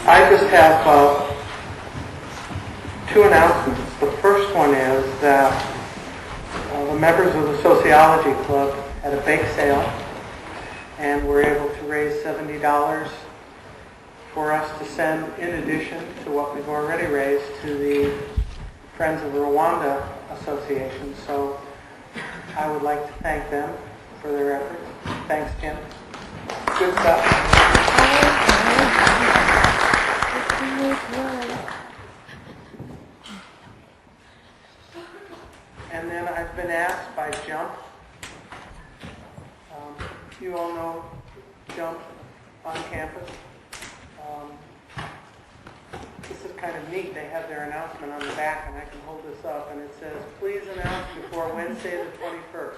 I just have two announcements. The first one is that the members of the Sociology Club had a bake sale, and were able to raise $70 for us to send, in addition to what we've already raised, to the Friends of Rwanda Association. So I would like to thank them for their efforts. Thanks, Jim. Good stuff. And then I've been asked by Jump. You all know Jump on campus. This is kind of neat. They have their announcement on the back, and I can hold this up, and it says, please announce before Wednesday the 21st.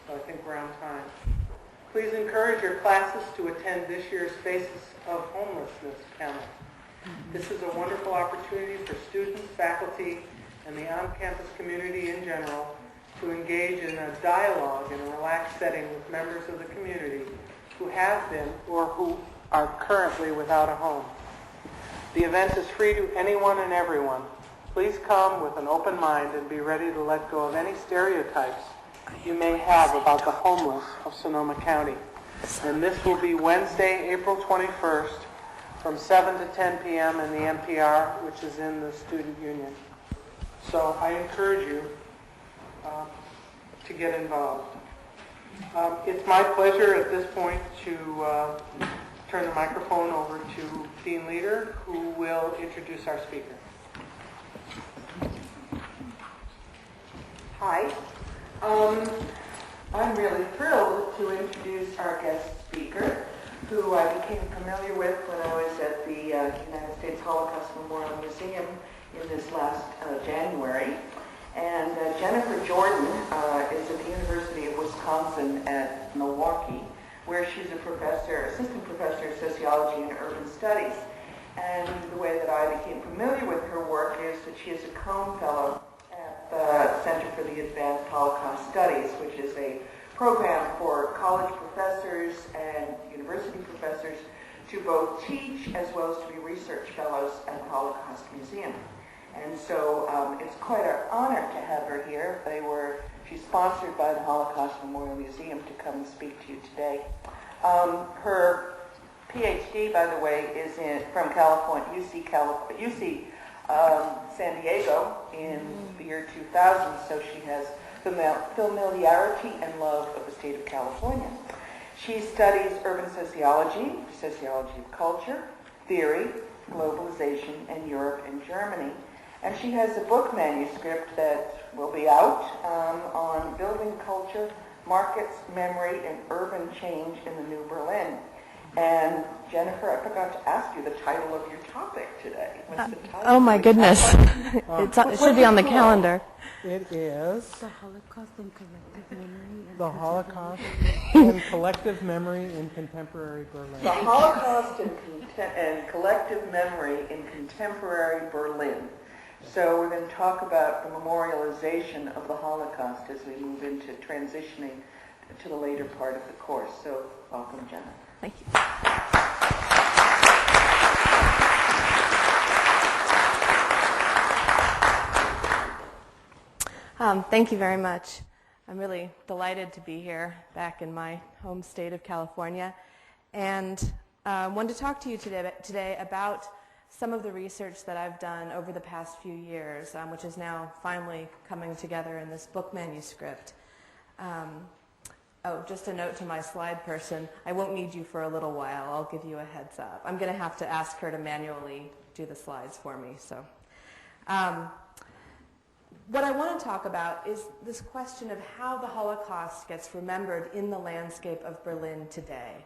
So I think we're on time. Please encourage your classes to attend this year's Faces of Homelessness panel. This is a wonderful opportunity for students, faculty, and the on-campus community in general to engage in a dialogue in a relaxed setting with members of the community who have been or who are currently without a home. The event is free to anyone and everyone. Please come with an open mind and be ready to let go of any stereotypes you may have about the homeless of Sonoma County. And this will be Wednesday, April 21st, from 7 to 10 p.m. in the NPR, which is in the Student Union. So I encourage you to get involved. It's my pleasure at this point to turn the microphone over to Dean Leader, who will introduce our speaker. Hi. I'm really thrilled to introduce our guest speaker, who I became familiar with when I was at the United States Holocaust Memorial Museum in this last January. And Jennifer Jordan is at the University of Wisconsin at Milwaukee, where she's a professor, assistant professor of sociology and urban studies. And the way that I became familiar with her work is that she is a Cohn Fellow at the Center for the Advanced Holocaust Studies, which is a program for college professors and university professors to both teach as well as to be research fellows at the Holocaust Museum. And so it's quite an honor to have her here. She's sponsored by the Holocaust Memorial Museum to come and speak to you today. Her Ph.D., by the way, is from California, UC San Diego in the year 2000, so she has familiarity and love of the state of California. She studies urban sociology, sociology of culture, theory, globalization, and Europe and Germany. And she has a book manuscript that will be out on building culture, markets, memory, and urban change in the New Berlin. And Jennifer, I forgot to ask you the title of your topic today. What's the title? Oh my goodness. It should be on the calendar. It is The Holocaust and Collective Memory. The Holocaust and Collective Memory in Contemporary Berlin. The Holocaust and Collective Memory in Contemporary Berlin. So we're going to talk about the memorialization of the Holocaust as we move into transitioning to the later part of the course. So welcome, Jenna. Thank you. Thank you very much. I'm really delighted to be here back in my home state of California, and wanted to talk to you today about some of the research that I've done over the past few years, which is now finally coming together in this book manuscript. Oh, just a note to my slide person, I won't need you for a little while. I'll give you a heads up. I'm going to have to ask her to manually do the slides for me. So, what I want to talk about is this question of how the Holocaust gets remembered in the landscape of Berlin today.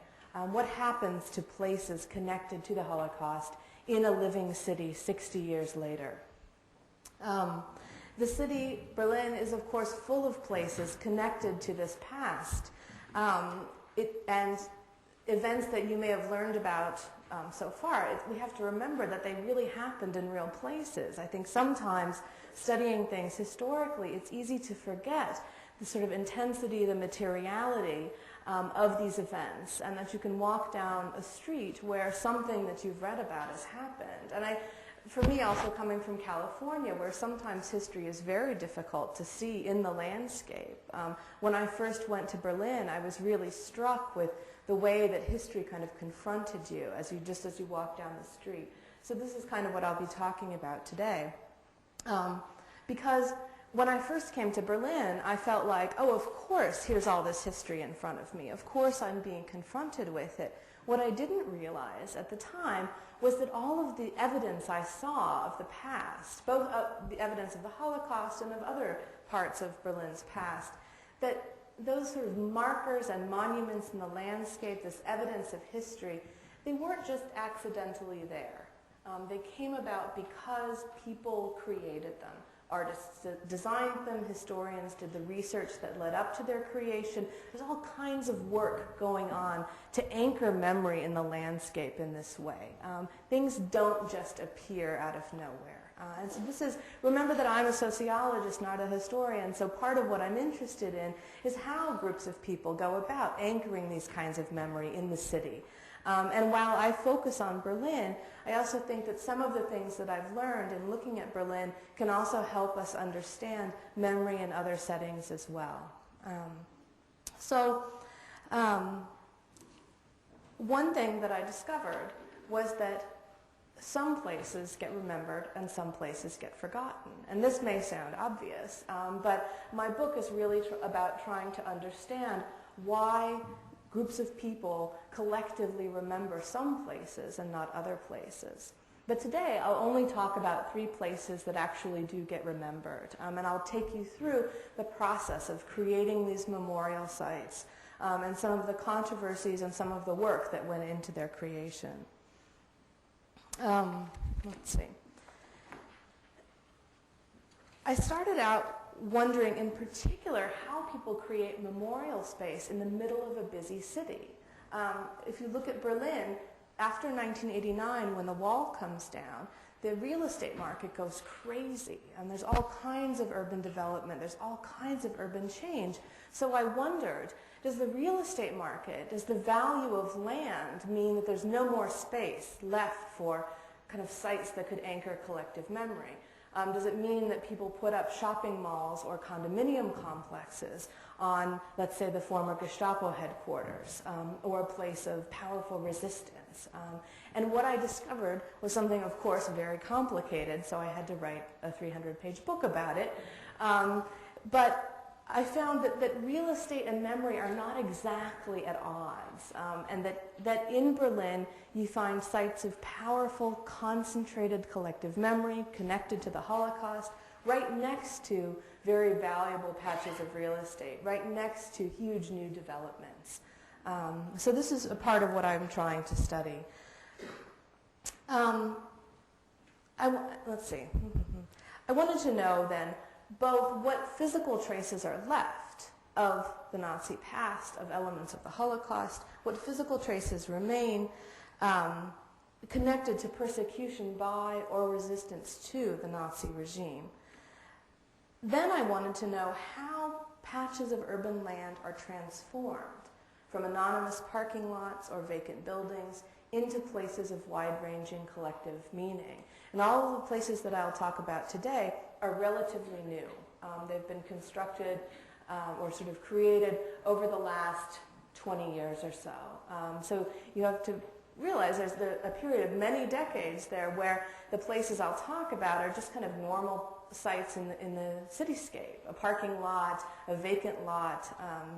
What happens to places connected to the Holocaust in a living city 60 years later? The city, Berlin, is of course full of places connected to this past, and events that you may have learned about so far. We have to remember that they really happened in real places. I think sometimes studying things historically, it's easy to forget the sort of intensity, the materiality of these events, and that you can walk down a street where something that you've read about has happened. And for me, also coming from California, where sometimes history is very difficult to see in the landscape, when I first went to Berlin, I was really struck with the way that history kind of confronted you as you walk down the street. So this is kind of what I'll be talking about today. Because when I first came to Berlin, I felt like, oh, of course, here's all this history in front of me. Of course, I'm being confronted with it. What I didn't realize at the time was that all of the evidence I saw of the past, both the evidence of the Holocaust and of other parts of Berlin's past, that those sort of markers and monuments in the landscape, this evidence of history, they weren't just accidentally there. They came about because people created them. Artists designed them, historians did the research that led up to their creation. There's all kinds of work going on to anchor memory in the landscape in this way. Things don't just appear out of nowhere. And so remember that I'm a sociologist, not a historian, so part of what I'm interested in is how groups of people go about anchoring these kinds of memory in the city. And while I focus on Berlin, I also think that some of the things that I've learned in looking at Berlin can also help us understand memory in other settings as well. One thing that I discovered was that some places get remembered and some places get forgotten. And this may sound obvious, but my book is really about trying to understand why groups of people collectively remember some places and not other places. But today I'll only talk about 3 places that actually do get remembered. And I'll take you through the process of creating these memorial sites and some of the controversies and some of the work that went into their creation. Let's see. I started out wondering in particular how people create memorial space in the middle of a busy city. If you look at Berlin, after 1989, when the wall comes down, the real estate market goes crazy, and there's all kinds of urban development, there's all kinds of urban change. So I wondered, does the real estate market, does the value of land mean that there's no more space left for kind of sites that could anchor collective memory? Does it mean that people put up shopping malls or condominium complexes on, let's say, the former Gestapo headquarters or a place of powerful resistance? And what I discovered was something, of course, very complicated, so I had to write a 300-page book about it. But I found that real estate and memory are not exactly at odds, and that in Berlin you find sites of powerful, concentrated collective memory connected to the Holocaust, right next to very valuable patches of real estate, right next to huge new developments. So this is a part of what I'm trying to study. Let's see. I wanted to know then both what physical traces are left of the Nazi past, of elements of the Holocaust, what physical traces remain connected to persecution by or resistance to the Nazi regime. Then I wanted to know how patches of urban land are transformed from anonymous parking lots or vacant buildings into places of wide-ranging collective meaning. And all of the places that I'll talk about today are relatively new. They've been constructed or sort of created over the last 20 years or so. So you have to realize there's a period of many decades there where the places I'll talk about are just kind of normal sites in the cityscape, a parking lot, a vacant lot,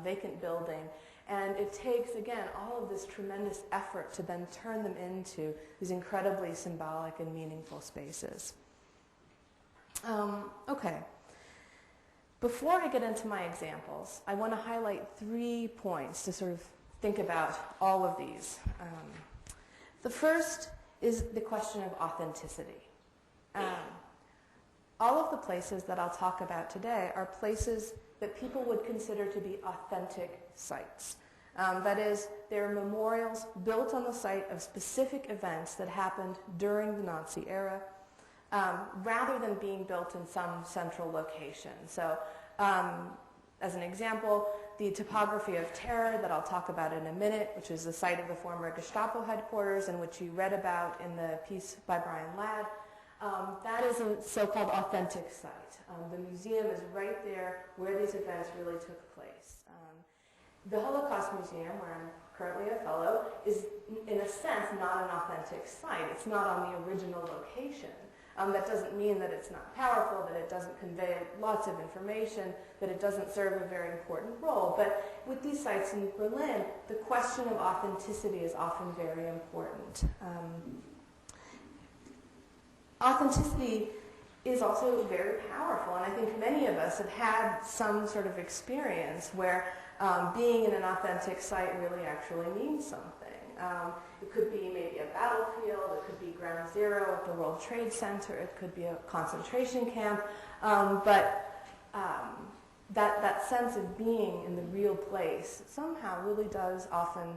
vacant building. And it takes, again, all of this tremendous effort to then turn them into these incredibly symbolic and meaningful spaces. Okay. Before I get into my examples, I want to highlight 3 points to sort of think about all of these. The first is the question of authenticity. All of the places that I'll talk about today are places that people would consider to be authentic sites. That is, they're memorials built on the site of specific events that happened during the Nazi era, rather than being built in some central location. So As an example, the Topography of Terror that I'll talk about in a minute, which is the site of the former Gestapo headquarters and which you read about in the piece by Brian Ladd, that is a so-called authentic site. The museum is right there where these events really took place. The Holocaust Museum, where I'm currently a fellow, is in a sense not an authentic site. It's not on the original location. That doesn't mean that it's not powerful, that it doesn't convey lots of information, that it doesn't serve a very important role. But with these sites in Berlin, the question of authenticity is often very important. Authenticity is also very powerful, and I think many of us have had some sort of experience where being in an authentic site really actually means something. It could be maybe a battlefield, it could be ground zero at the World Trade Center, it could be a concentration camp, but that sense of being in the real place somehow really does often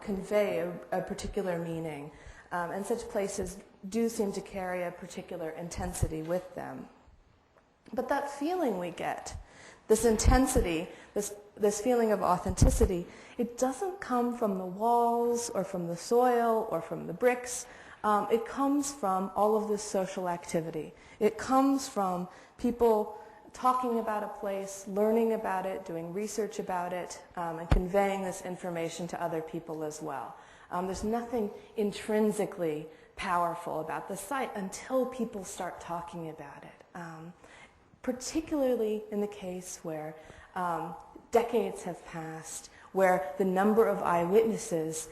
convey a particular meaning, and such places do seem to carry a particular intensity with them. But that feeling we get, this intensity, this feeling of authenticity, it doesn't come from the walls or from the soil or from the bricks. It comes from all of this social activity. It comes from people talking about a place, learning about it, doing research about it, and conveying this information to other people as well. There's nothing intrinsically powerful about the site until people start talking about it. Particularly in the case where decades have passed, where the number of eyewitnesses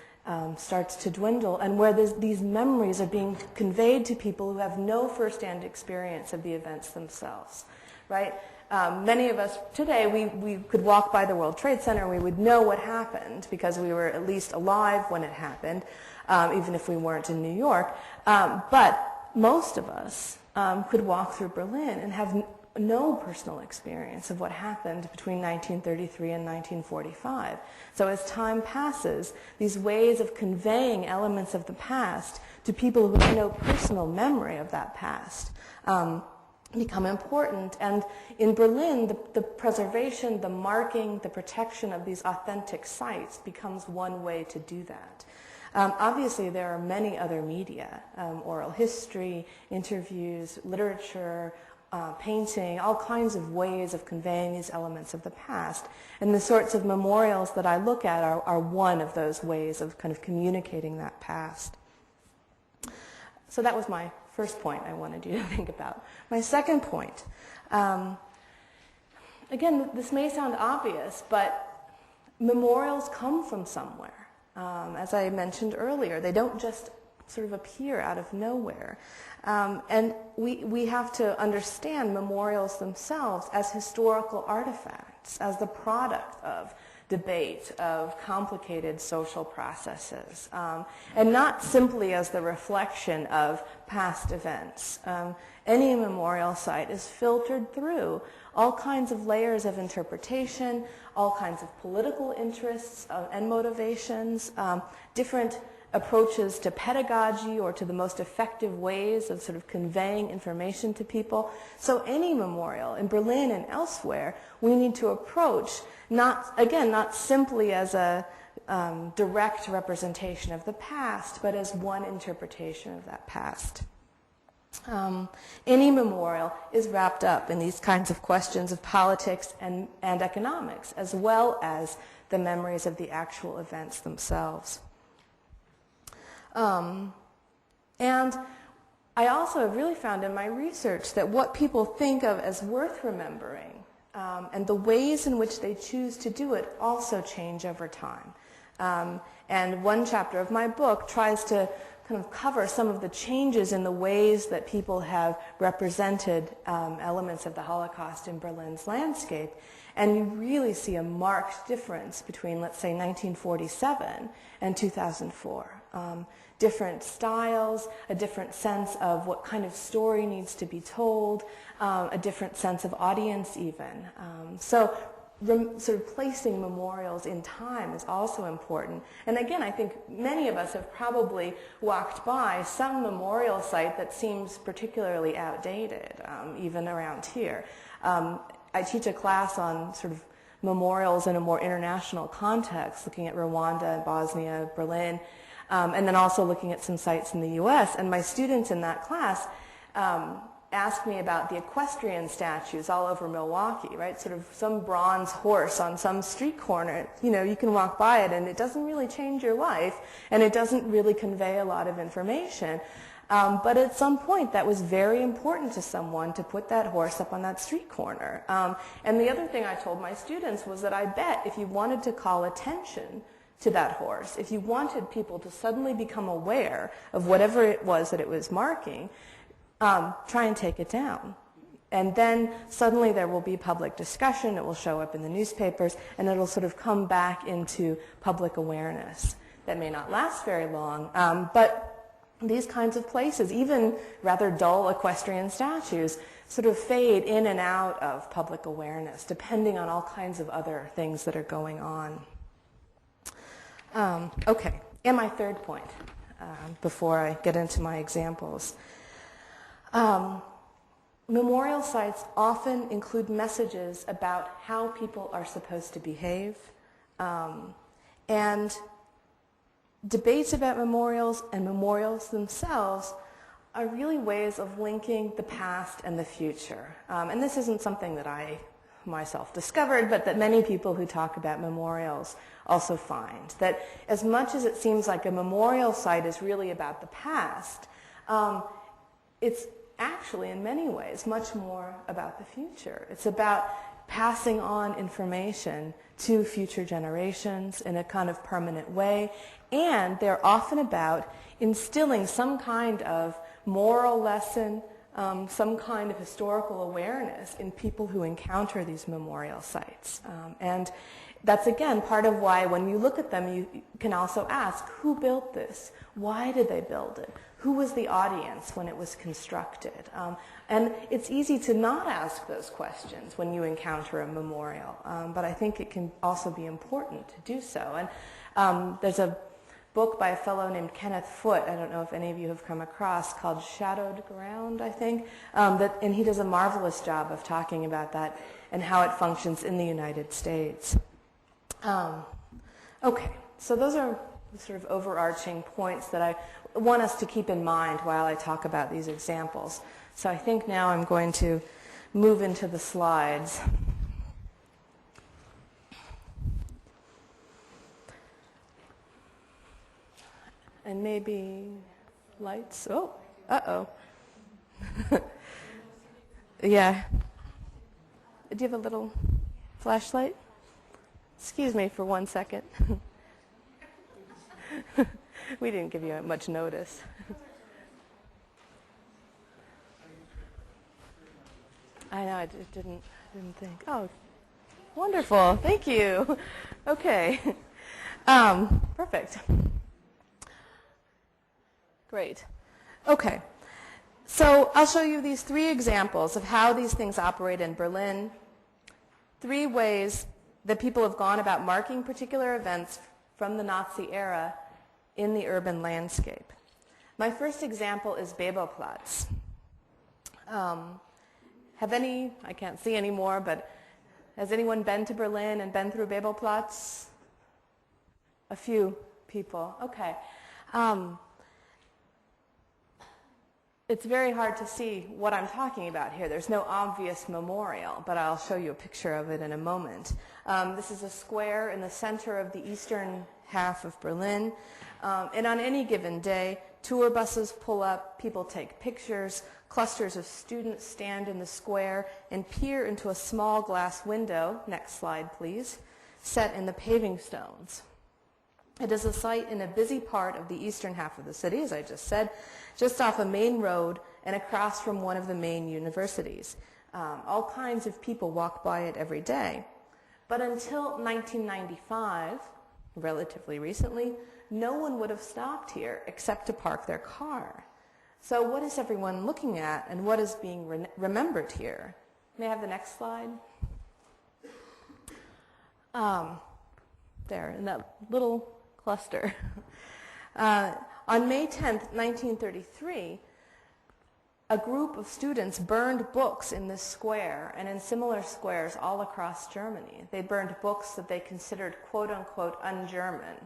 starts to dwindle, and where these memories are being conveyed to people who have no first-hand experience of the events themselves, right? Many of us today, we could walk by the World Trade Center and we would know what happened because we were at least alive when it happened, even if we weren't in New York. But most of us could walk through Berlin and have no personal experience of what happened between 1933 and 1945. So as time passes, these ways of conveying elements of the past to people who have no personal memory of that past become important. And in Berlin, the preservation, the marking, the protection of these authentic sites becomes one way to do that. Obviously, there are many other media, oral history, interviews, literature, painting, all kinds of ways of conveying these elements of the past. And the sorts of memorials that I look at are one of those ways of kind of communicating that past. So that was my first point I wanted you to think about. My second point, again, this may sound obvious, but memorials come from somewhere. As I mentioned earlier, they don't just sort of appear out of nowhere. And we have to understand memorials themselves as historical artifacts, as the product of debate, of complicated social processes, and not simply as the reflection of past events. Any memorial site is filtered through all kinds of layers of interpretation, all kinds of political interests and motivations, different approaches to pedagogy or to the most effective ways of sort of conveying information to people. So any memorial in Berlin and elsewhere, we need to approach not simply as a direct representation of the past, but as one interpretation of that past. Any memorial is wrapped up in these kinds of questions of politics and economics, as well as the memories of the actual events themselves. And I also have really found in my research that what people think of as worth remembering and the ways in which they choose to do it also change over time. And one chapter of my book tries to kind of cover some of the changes in the ways that people have represented elements of the Holocaust in Berlin's landscape. And you really see a marked difference between, let's say, 1947 and 2004. Different styles, a different sense of what kind of story needs to be told, a different sense of audience even. So sort of placing memorials in time is also important. And again, I think many of us have probably walked by some memorial site that seems particularly outdated, even around here. I teach a class on sort of memorials in a more international context, looking at Rwanda, Bosnia, Berlin, and then also looking at some sites in the U.S. And my students in that class asked me about the equestrian statues all over Milwaukee, right? Sort of some bronze horse on some street corner. You can walk by it and it doesn't really change your life, and it doesn't really convey a lot of information. But at some point, that was very important to someone to put that horse up on that street corner. And the other thing I told my students was that I bet if you wanted to call attention to that horse, if you wanted people to suddenly become aware of whatever it was that it was marking, try and take it down. And then suddenly there will be public discussion, it will show up in the newspapers, and it'll sort of come back into public awareness. That may not last very long, but these kinds of places, even rather dull equestrian statues, sort of fade in and out of public awareness, depending on all kinds of other things that are going on. Okay, and my third point, before I get into my examples. Memorial sites often include messages about how people are supposed to behave, and debates about memorials and memorials themselves are really ways of linking the past and the future. And this isn't something that I myself discovered, but that many people who talk about memorials also find. That as much as it seems like a memorial site is really about the past, it's actually, in many ways, much more about the future. It's about passing on information to future generations in a kind of permanent way, and they're often about instilling some kind of moral lesson, some kind of historical awareness in people who encounter these memorial sites. And that's, again, part of why when you look at them, you can also ask, who built this? Why did they build it? Who was the audience when it was constructed? And it's easy to not ask those questions when you encounter a memorial, but I think it can also be important to do so. And there's a book by a fellow named Kenneth Foote, I don't know if any of you have come across, called Shadowed Ground, I think, and he does a marvelous job of talking about that and how it functions in the United States. Okay, so those are sort of overarching points that I want us to keep in mind while I talk about these examples. So I think now I'm going to move into the slides. And maybe lights. Oh, uh-oh. Yeah. Do you have a little flashlight? Excuse me for 1 second. We didn't give you much notice. I know, I didn't think. Oh, wonderful. Thank you. Okay. Perfect. Great. Okay. So I'll show you these 3 examples of how these things operate in Berlin. 3 ways that people have gone about marking particular events from the Nazi era in the urban landscape. My first example is Bebelplatz. I can't see anymore, but has anyone been to Berlin and been through Bebelplatz? A few people, okay. It's very hard to see what I'm talking about here. There's no obvious memorial, but I'll show you a picture of it in a moment. This is a square in the center of the eastern half of Berlin. And on any given day, tour buses pull up, people take pictures, clusters of students stand in the square and peer into a small glass window, next slide please, set in the paving stones. It is a site in a busy part of the eastern half of the city, as I just said, just off a main road and across from one of the main universities. All kinds of people walk by it every day. But until 1995, relatively recently, no one would have stopped here except to park their car. So what is everyone looking at and what is being remembered here? May I have the next slide? There, in that little cluster. On May 10th, 1933, a group of students burned books in this square and in similar squares all across Germany. They burned books that they considered quote-unquote un-German,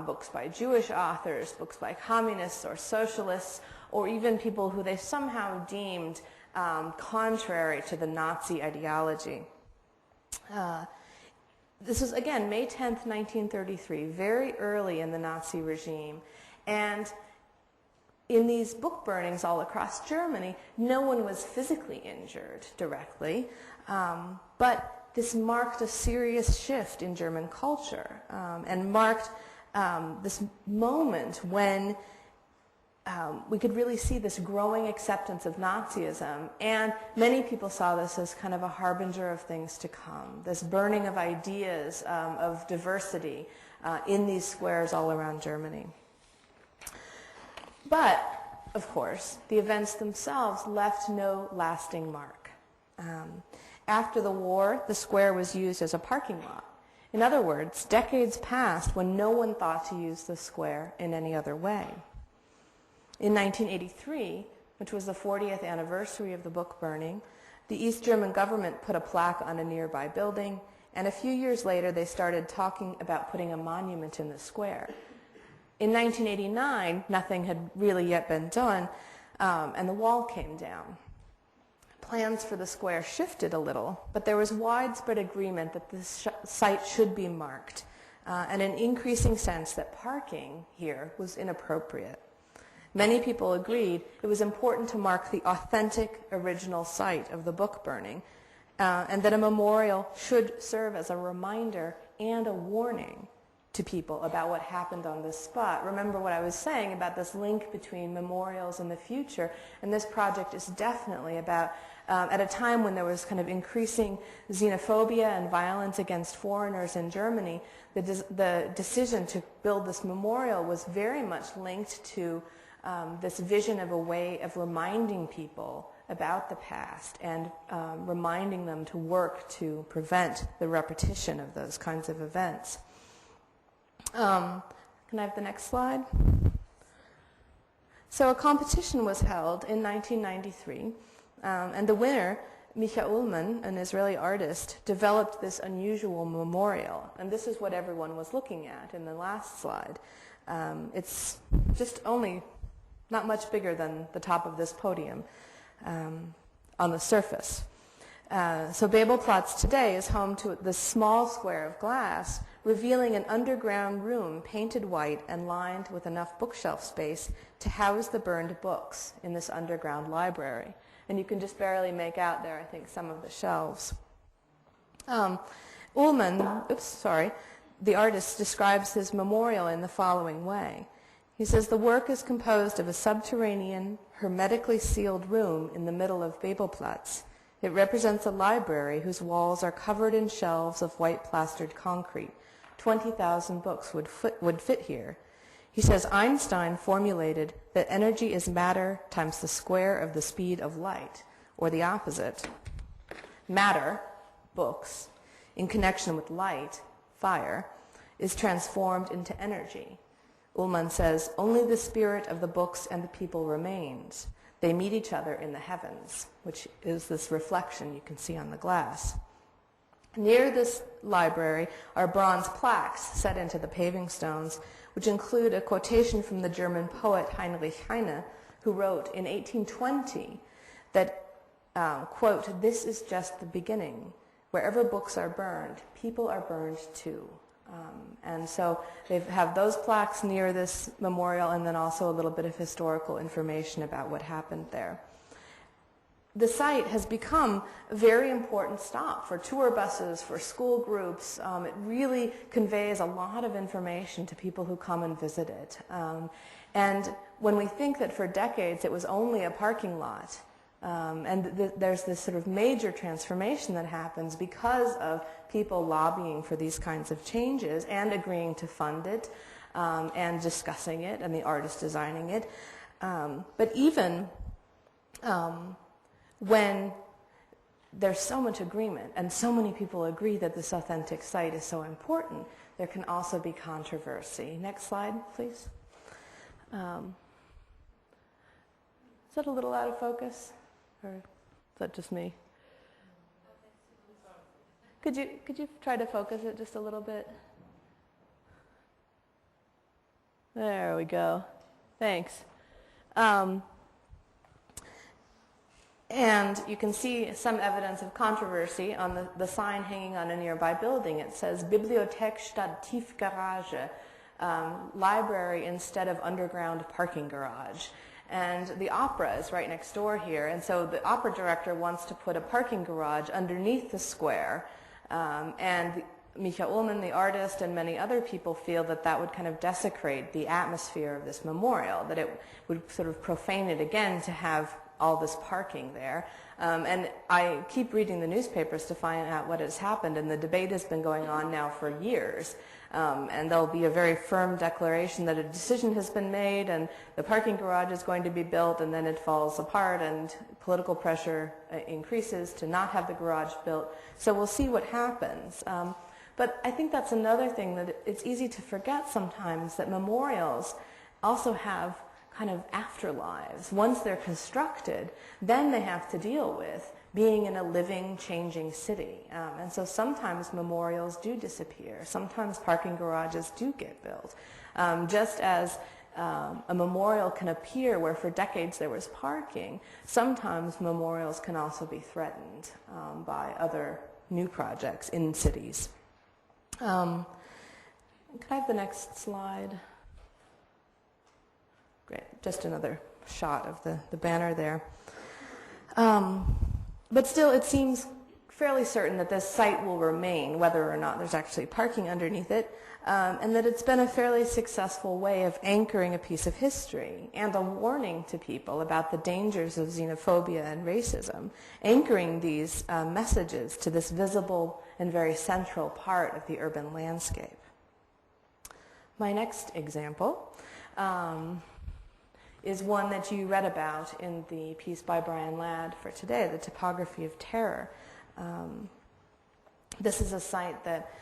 books by Jewish authors, books by communists or socialists, or even people who they somehow deemed contrary to the Nazi ideology. This was, again, May 10th, 1933, very early in the Nazi regime. And in these book burnings all across Germany, no one was physically injured directly, but this marked a serious shift in German culture and marked this moment when we could really see this growing acceptance of Nazism, and many people saw this as kind of a harbinger of things to come, this burning of ideas of diversity in these squares all around Germany. But, of course, the events themselves left no lasting mark. After the war, the square was used as a parking lot. In other words, decades passed when no one thought to use the square in any other way. In 1983, which was the 40th anniversary of the book burning, the East German government put a plaque on a nearby building, and a few years later they started talking about putting a monument in the square. In 1989, nothing had really yet been done, and the wall came down. Plans for the square shifted a little, but there was widespread agreement that this site should be marked, and an increasing sense that parking here was inappropriate. Many people agreed it was important to mark the authentic original site of the book burning, and that a memorial should serve as a reminder and a warning to people about what happened on this spot. Remember what I was saying about this link between memorials and the future, and this project is definitely about, at a time when there was kind of increasing xenophobia and violence against foreigners in Germany, the decision to build this memorial was very much linked to this vision of a way of reminding people about the past and reminding them to work to prevent the repetition of those kinds of events. Can I have the next slide? So a competition was held in 1993, and the winner, Micha Ullmann, an Israeli artist, developed this unusual memorial. And this is what everyone was looking at in the last slide. It's just only not much bigger than the top of this podium on the surface. So Bebelplatz today is home to this small square of glass, revealing an underground room painted white and lined with enough bookshelf space to house the burned books in this underground library. And you can just barely make out there, I think, some of the shelves. Ullmann, the artist describes his memorial in the following way. He says, the work is composed of a subterranean, hermetically sealed room in the middle of Bebelplatz. It represents a library whose walls are covered in shelves of white plastered concrete. 20,000 books would fit here. He says Einstein formulated that energy is matter times the square of the speed of light, or the opposite. Matter, books, in connection with light, fire, is transformed into energy. Ullmann says, only the spirit of the books and the people remains. They meet each other in the heavens, which is this reflection you can see on the glass. Near this library are bronze plaques set into the paving stones, which include a quotation from the German poet Heinrich Heine, who wrote in 1820 that, quote, this is just the beginning. Wherever books are burned, people are burned too. And so they have those plaques near this memorial, and then also a little bit of historical information about what happened there. The site has become a very important stop for tour buses, for school groups. It really conveys a lot of information to people who come and visit it. And when we think that for decades it was only a parking lot, there's this sort of major transformation that happens because of people lobbying for these kinds of changes and agreeing to fund it and discussing it and the artist designing it. But even when there's so much agreement and so many people agree that this authentic site is so important, there can also be controversy. Next slide, please. Is that a little out of focus? Or is that just me? Could you try to focus it just a little bit? There we go. Thanks. And you can see some evidence of controversy on the sign hanging on a nearby building. It says Bibliothek statt Tiefgarage, library instead of underground parking garage. And the opera is right next door here, and so the opera director wants to put a parking garage underneath the square, and Micha Ullmann, the artist, and many other people feel that that would kind of desecrate the atmosphere of this memorial, that it would sort of profane it again to have all this parking there. And I keep reading the newspapers to find out what has happened, and the debate has been going on now for years. And there'll be a very firm declaration that a decision has been made and the parking garage is going to be built, and then it falls apart and political pressure increases to not have the garage built. So we'll see what happens. But I think that's another thing, that it's easy to forget sometimes that memorials also have kind of afterlives. Once they're constructed, then they have to deal with being in a living, changing city. And so sometimes memorials do disappear. Sometimes parking garages do get built. Just as a memorial can appear where for decades there was parking, sometimes memorials can also be threatened by other new projects in cities. Could I have the next slide? Great, just another shot of the banner there. But still, it seems fairly certain that this site will remain, whether or not there's actually parking underneath it, and that it's been a fairly successful way of anchoring a piece of history and a warning to people about the dangers of xenophobia and racism, anchoring these messages to this visible and very central part of the urban landscape. My next example is one that you read about in the piece by Brian Ladd for today, the Topography of Terror. This is a site that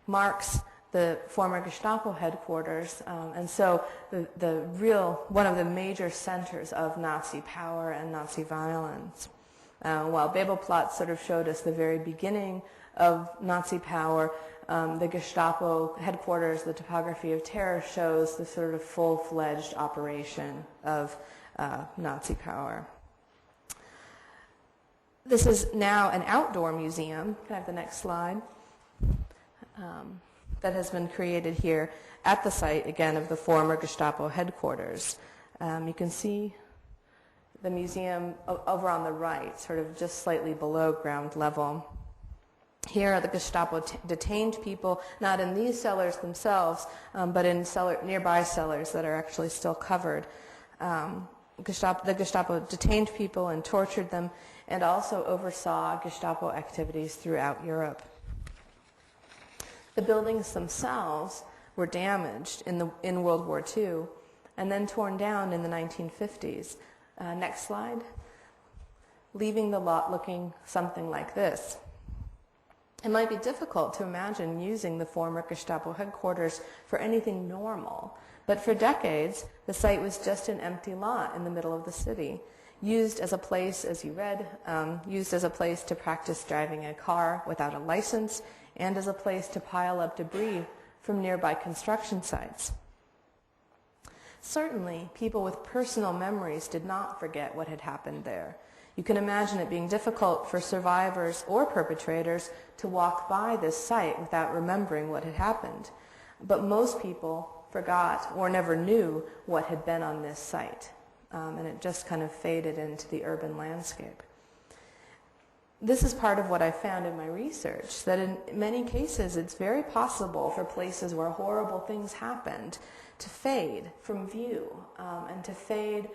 marks the former Gestapo headquarters, and so one of the major centers of Nazi power and Nazi violence. While Bebelplatz sort of showed us the very beginning of Nazi power, the Gestapo headquarters, the Topography of Terror, shows the sort of full-fledged operation of Nazi power. This is now an outdoor museum. Can I have the next slide? That has been created here at the site, again, of the former Gestapo headquarters. You can see the museum over on the right, sort of just slightly below ground level. Here are the Gestapo detained people, not in these cellars themselves, but in nearby cellars that are actually still covered. The Gestapo detained people and tortured them, and also oversaw Gestapo activities throughout Europe. The buildings themselves were damaged in World War II, and then torn down in the 1950s. Next slide. Leaving the lot looking something like this. It might be difficult to imagine using the former Gestapo headquarters for anything normal, but for decades, the site was just an empty lot in the middle of the city, used as a place, as you read, used as a place to practice driving a car without a license, and as a place to pile up debris from nearby construction sites. Certainly, people with personal memories did not forget what had happened there. You can imagine it being difficult for survivors or perpetrators to walk by this site without remembering what had happened. But most people forgot or never knew what had been on this site, and it just kind of faded into the urban landscape. This is part of what I found in my research, that in many cases it's very possible for places where horrible things happened to fade from view, and to fade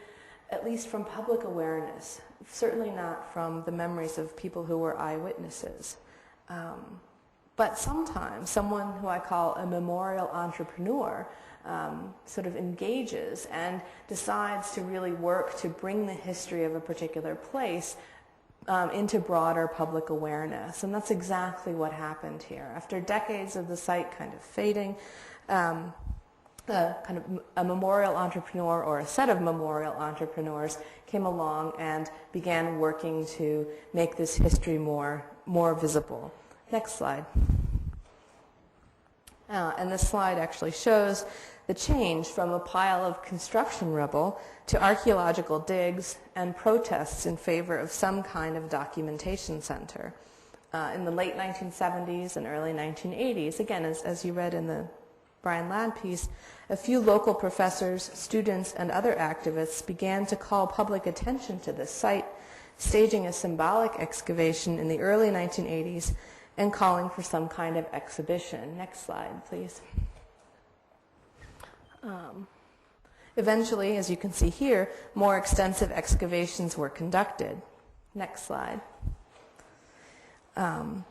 at least from public awareness, certainly not from the memories of people who were eyewitnesses. But sometimes someone who I call a memorial entrepreneur sort of engages and decides to really work to bring the history of a particular place into broader public awareness. And that's exactly what happened here. After decades of the site kind of fading, kind of a memorial entrepreneur or a set of memorial entrepreneurs came along and began working to make this history more visible. Next slide. And this slide actually shows the change from a pile of construction rubble to archaeological digs and protests in favor of some kind of documentation center. In the late 1970s and early 1980s, again, as you read in the Brian Ladd piece, a few local professors, students, and other activists began to call public attention to this site, staging a symbolic excavation in the early 1980s and calling for some kind of exhibition. Next slide, please. Eventually, as you can see here, more extensive excavations were conducted. Next slide. And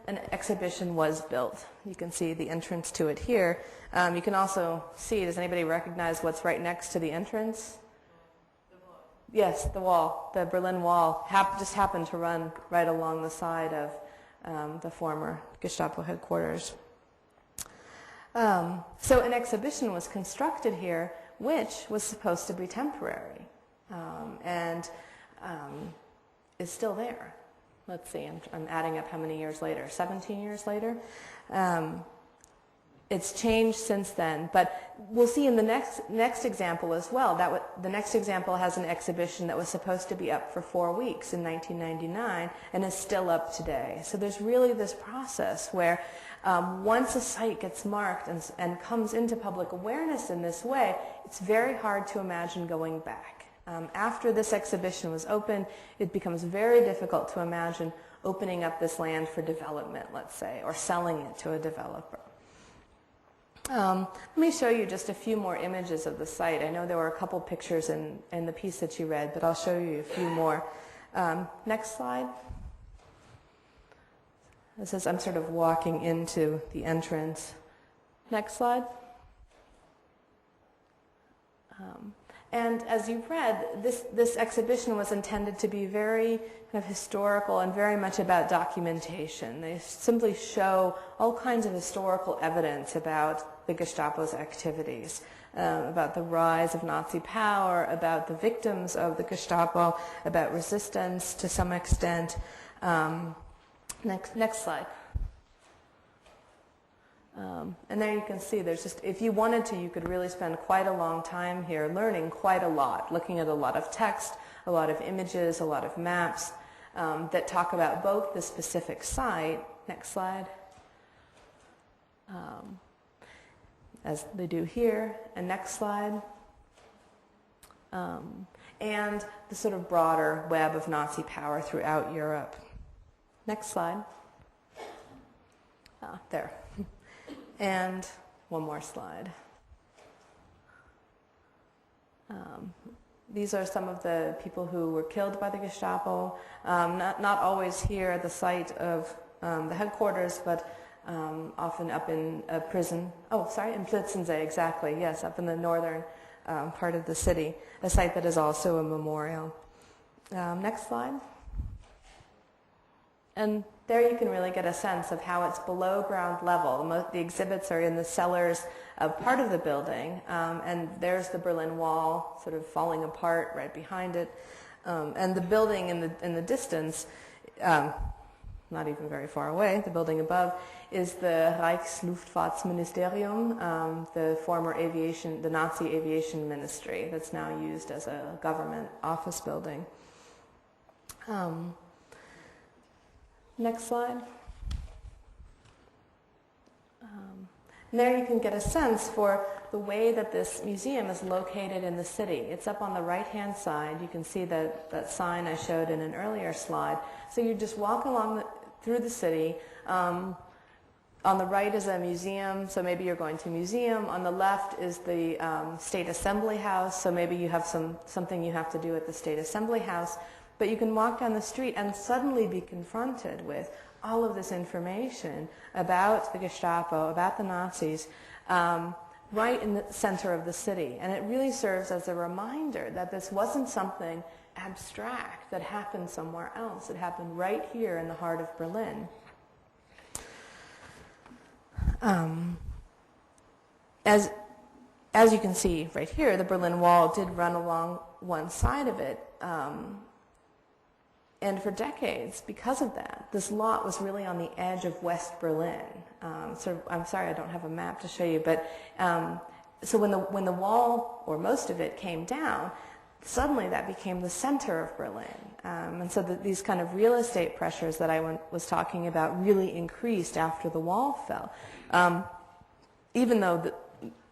an exhibition was built. You can see the entrance to it here. You can also see, does anybody recognize what's right next to the entrance? The wall. Yes, the wall, the Berlin Wall, just happened to run right along the side of the former Gestapo headquarters. So an exhibition was constructed here, which was supposed to be temporary, and is still there. Let's see, I'm adding up how many years later, 17 years later. It's changed since then, but we'll see in the next example as well. The next example has an exhibition that was supposed to be up for 4 weeks in 1999 and is still up today. So there's really this process where once a site gets marked and comes into public awareness in this way, it's very hard to imagine going back. After this exhibition was opened, it becomes very difficult to imagine opening up this land for development, let's say, or selling it to a developer. Let me show you just a few more images of the site. I know there were a couple pictures in the piece that you read, but I'll show you a few more. Next slide. This is, I'm sort of walking into the entrance. Next slide. And as you've read, this exhibition was intended to be very kind of historical and very much about documentation. They simply show all kinds of historical evidence about the Gestapo's activities, about the rise of Nazi power, about the victims of the Gestapo, about resistance to some extent. Next slide. And there you can see there's just, if you wanted to, you could really spend quite a long time here learning quite a lot, looking at a lot of text, a lot of images, a lot of maps that talk about both the specific site, next slide, as they do here, and next slide, and the sort of broader web of Nazi power throughout Europe. Next slide. There. And one more slide. These are some of the people who were killed by the Gestapo, not always here at the site of the headquarters, but often up in a prison. Oh, sorry, in Plitzensee, exactly, yes, up in the northern part of the city, a site that is also a memorial. Next slide. And there you can really get a sense of how it's below ground level. The exhibits are in the cellars of part of the building, and there's the Berlin Wall sort of falling apart right behind it. And the building in the distance, not even very far away, the building above, is the Reichsluftfahrtsministerium, the former the Nazi aviation ministry that's now used as a government office building. Next slide. And there you can get a sense for the way that this museum is located in the city. It's up on the right-hand side. You can see that sign I showed in an earlier slide. So you just walk along through the city. On the right is a museum, so maybe you're going to a museum. On the left is the State Assembly House, so maybe you have something you have to do at the State Assembly House. But you can walk down the street and suddenly be confronted with all of this information about the Gestapo, about the Nazis, right in the center of the city. And it really serves as a reminder that this wasn't something abstract that happened somewhere else. It happened right here in the heart of Berlin. as you can see right here, the Berlin Wall did run along one side of it. And for decades, because of that, this lot was really on the edge of West Berlin. So I'm sorry I don't have a map to show you, but so when the wall, or most of it, came down, suddenly that became the center of Berlin. And so these kind of real estate pressures that I was talking about really increased after the wall fell. Even though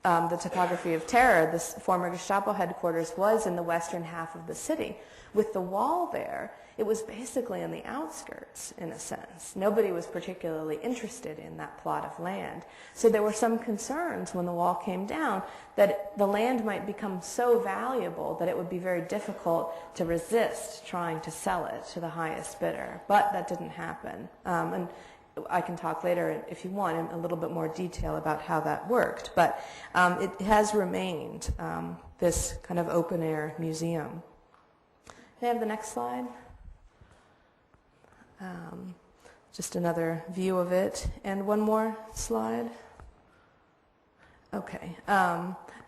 the Topography of Terror, this former Gestapo headquarters, was in the western half of the city, with the wall there, it was basically on the outskirts, in a sense. Nobody was particularly interested in that plot of land. So there were some concerns when the wall came down that the land might become so valuable that it would be very difficult to resist trying to sell it to the highest bidder. But that didn't happen. And I can talk later, if you want, in a little bit more detail about how that worked. But it has remained this kind of open-air museum. Can I have the next slide? Just another view of it. And one more slide. Okay.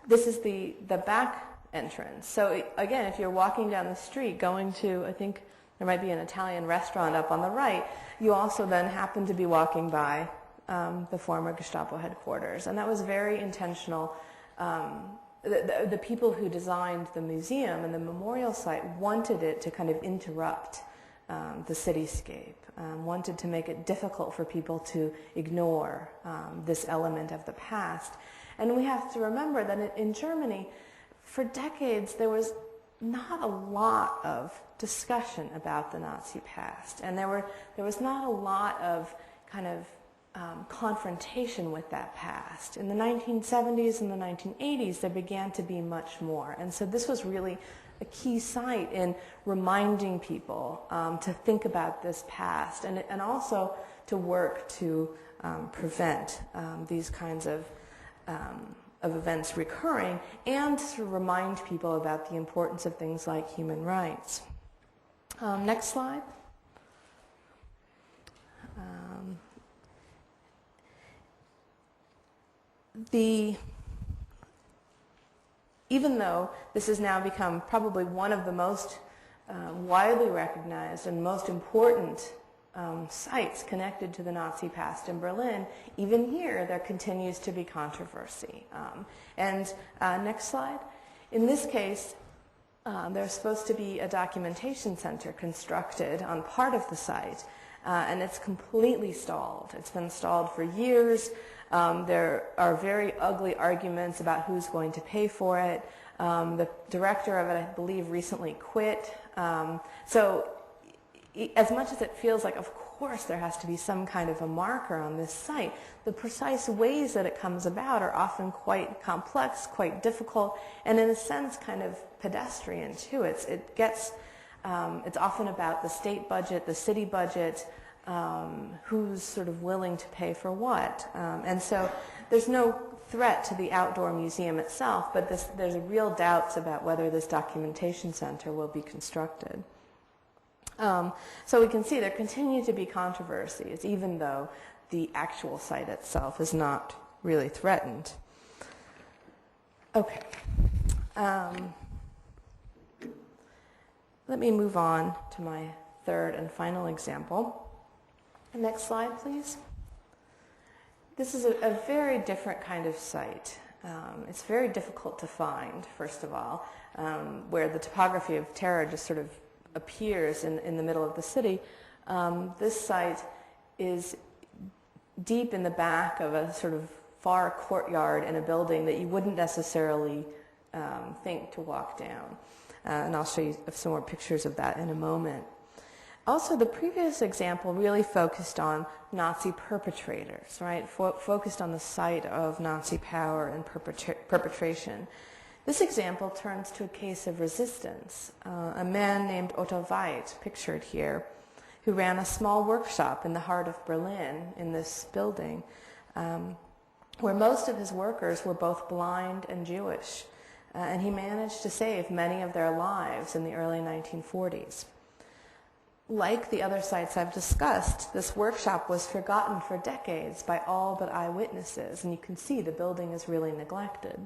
This is the back entrance. So again, if you're walking down the street going to, I think there might be an Italian restaurant up on the right, you also then happen to be walking by the former Gestapo headquarters. And that was very intentional. The people who designed the museum and the memorial site wanted it to kind of interrupt the cityscape, wanted to make it difficult for people to ignore this element of the past. And we have to remember that in Germany, for decades, there was not a lot of discussion about the Nazi past. And there was not a lot of kind of confrontation with that past. In the 1970s and the 1980s, there began to be much more. And so this was really a key site in reminding people to think about this past and also to work to prevent these kinds of events recurring, and to remind people about the importance of things like human rights. Next slide. Even though this has now become probably one of the most widely recognized and most important sites connected to the Nazi past in Berlin, even here there continues to be controversy. Next slide. In this case, there's supposed to be a documentation center constructed on part of the site, and it's completely stalled. It's been stalled for years. There are very ugly arguments about who's going to pay for it. The director of it, I believe, recently quit. So as much as it feels like, of course, there has to be some kind of a marker on this site, the precise ways that it comes about are often quite complex, quite difficult, and in a sense kind of pedestrian too. It's often about the state budget, the city budget, who's sort of willing to pay for what. And so there's no threat to the outdoor museum itself, but there's real doubts about whether this documentation center will be constructed. So we can see there continue to be controversies, even though the actual site itself is not really threatened. Okay. Let me move on to my third and final example. Next slide, please. This is a very different kind of site. It's very difficult to find, first of all, where the Topography of Terror just sort of appears in the middle of the city. This site is deep in the back of a sort of far courtyard in a building that you wouldn't necessarily think to walk down. And I'll show you some more pictures of that in a moment. Also, the previous example really focused on Nazi perpetrators, right? Focused on the site of Nazi power and perpetration. This example turns to a case of resistance. A man named Otto Weid, pictured here, who ran a small workshop in the heart of Berlin in this building, where most of his workers were both blind and Jewish. And he managed to save many of their lives in the early 1940s. Like the other sites I've discussed, this workshop was forgotten for decades by all but eyewitnesses, and you can see the building is really neglected.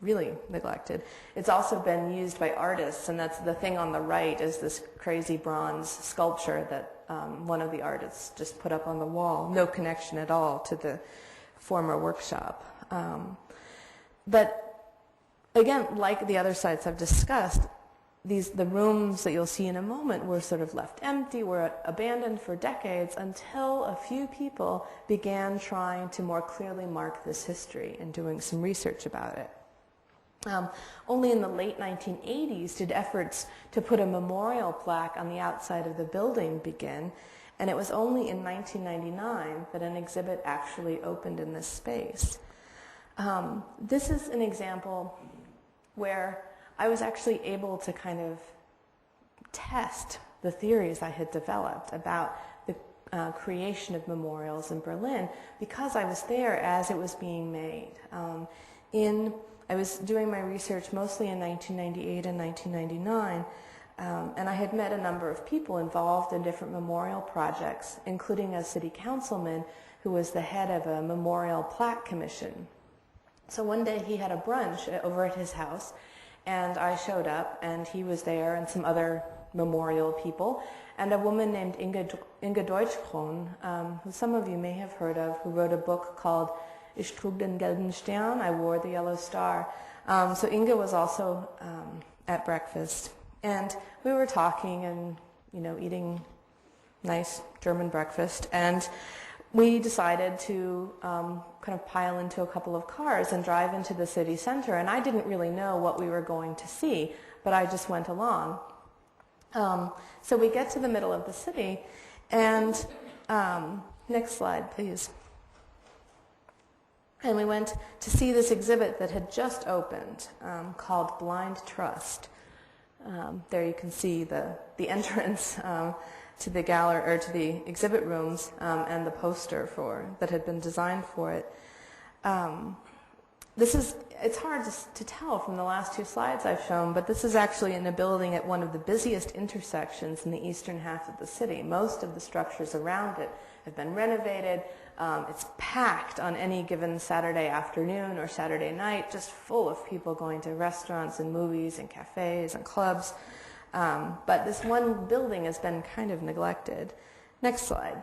really neglected. It's also been used by artists, and that's the thing on the right is this crazy bronze sculpture that one of the artists just put up on the wall. No connection at all to the former workshop. But again, like the other sites I've discussed, the rooms that you'll see in a moment were sort of left empty, were abandoned for decades until a few people began trying to more clearly mark this history and doing some research about it. Only in the late 1980s did efforts to put a memorial plaque on the outside of the building begin, and it was only in 1999 that an exhibit actually opened in this space. This is an example where I was actually able to kind of test the theories I had developed about the creation of memorials in Berlin because I was there as it was being made. I was doing my research mostly in 1998 and 1999, and I had met a number of people involved in different memorial projects, including a city councilman who was the head of a memorial plaque commission. So one day he had a brunch over at his house, and I showed up, and he was there, and some other memorial people, and a woman named Inge Deutschkron, who some of you may have heard of, who wrote a book called Ich trug den gelben Stern, I wore the yellow star. So Inge was also at breakfast, and we were talking and, eating nice German breakfast, and we decided to kind of pile into a couple of cars and drive into the city center, and I didn't really know what we were going to see, but I just went along. So we get to the middle of the city, and next slide, please. And we went to see this exhibit that had just opened called Blind Trust. There you can see the entrance to the gallery or to the exhibit rooms and the poster that had been designed for it. It's hard to tell from the last two slides I've shown, but this is actually in a building at one of the busiest intersections in the eastern half of the city. Most of the structures around it have been renovated. It's packed on any given Saturday afternoon or Saturday night, just full of people going to restaurants and movies and cafes and clubs. But this one building has been kind of neglected. Next slide.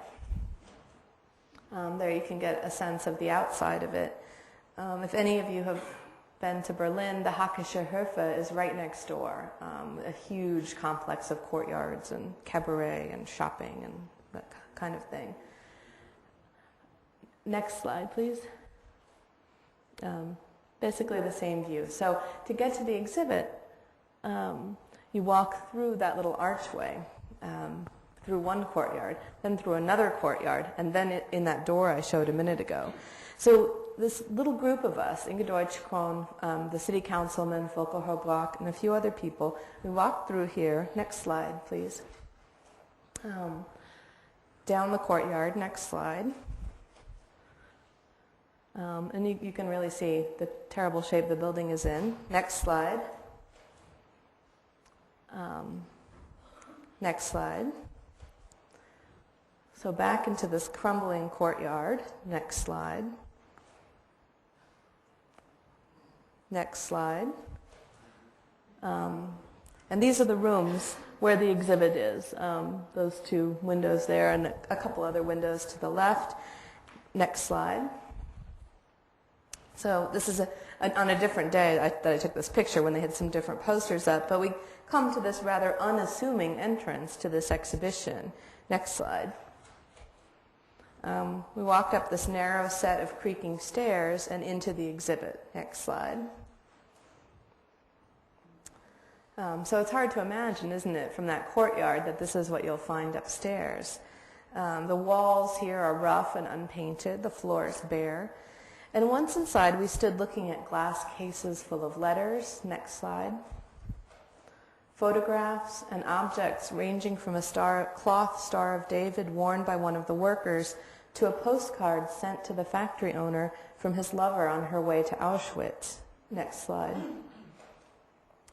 There you can get a sense of the outside of it. If any of you have been to Berlin, the Hackische Höfe is right next door, a huge complex of courtyards and cabaret and shopping and that kind of thing. Next slide, please. Basically the same view. So to get to the exhibit, you walk through that little archway, through one courtyard, then through another courtyard, and then in that door I showed a minute ago. So this little group of us, Inge Deutschkron, the city councilman, Volker Hobrock, and a few other people, we walked through here. Next slide, please. Down the courtyard, next slide. And you can really see the terrible shape the building is in. Next slide. Next slide. So back into this crumbling courtyard. Next slide. Next slide. And these are the rooms where the exhibit is. Those two windows there and a couple other windows to the left. Next slide. So this is on a different day that I took this picture when they had some different posters up, but we come to this rather unassuming entrance to this exhibition. Next slide. We walked up this narrow set of creaking stairs and into the exhibit. Next slide. So it's hard to imagine, isn't it, from that courtyard that this is what you'll find upstairs. The walls here are rough and unpainted. The floor is bare. And once inside, we stood looking at glass cases full of letters. Next slide. Photographs and objects ranging from a cloth Star of David worn by one of the workers to a postcard sent to the factory owner from his lover on her way to Auschwitz. Next slide.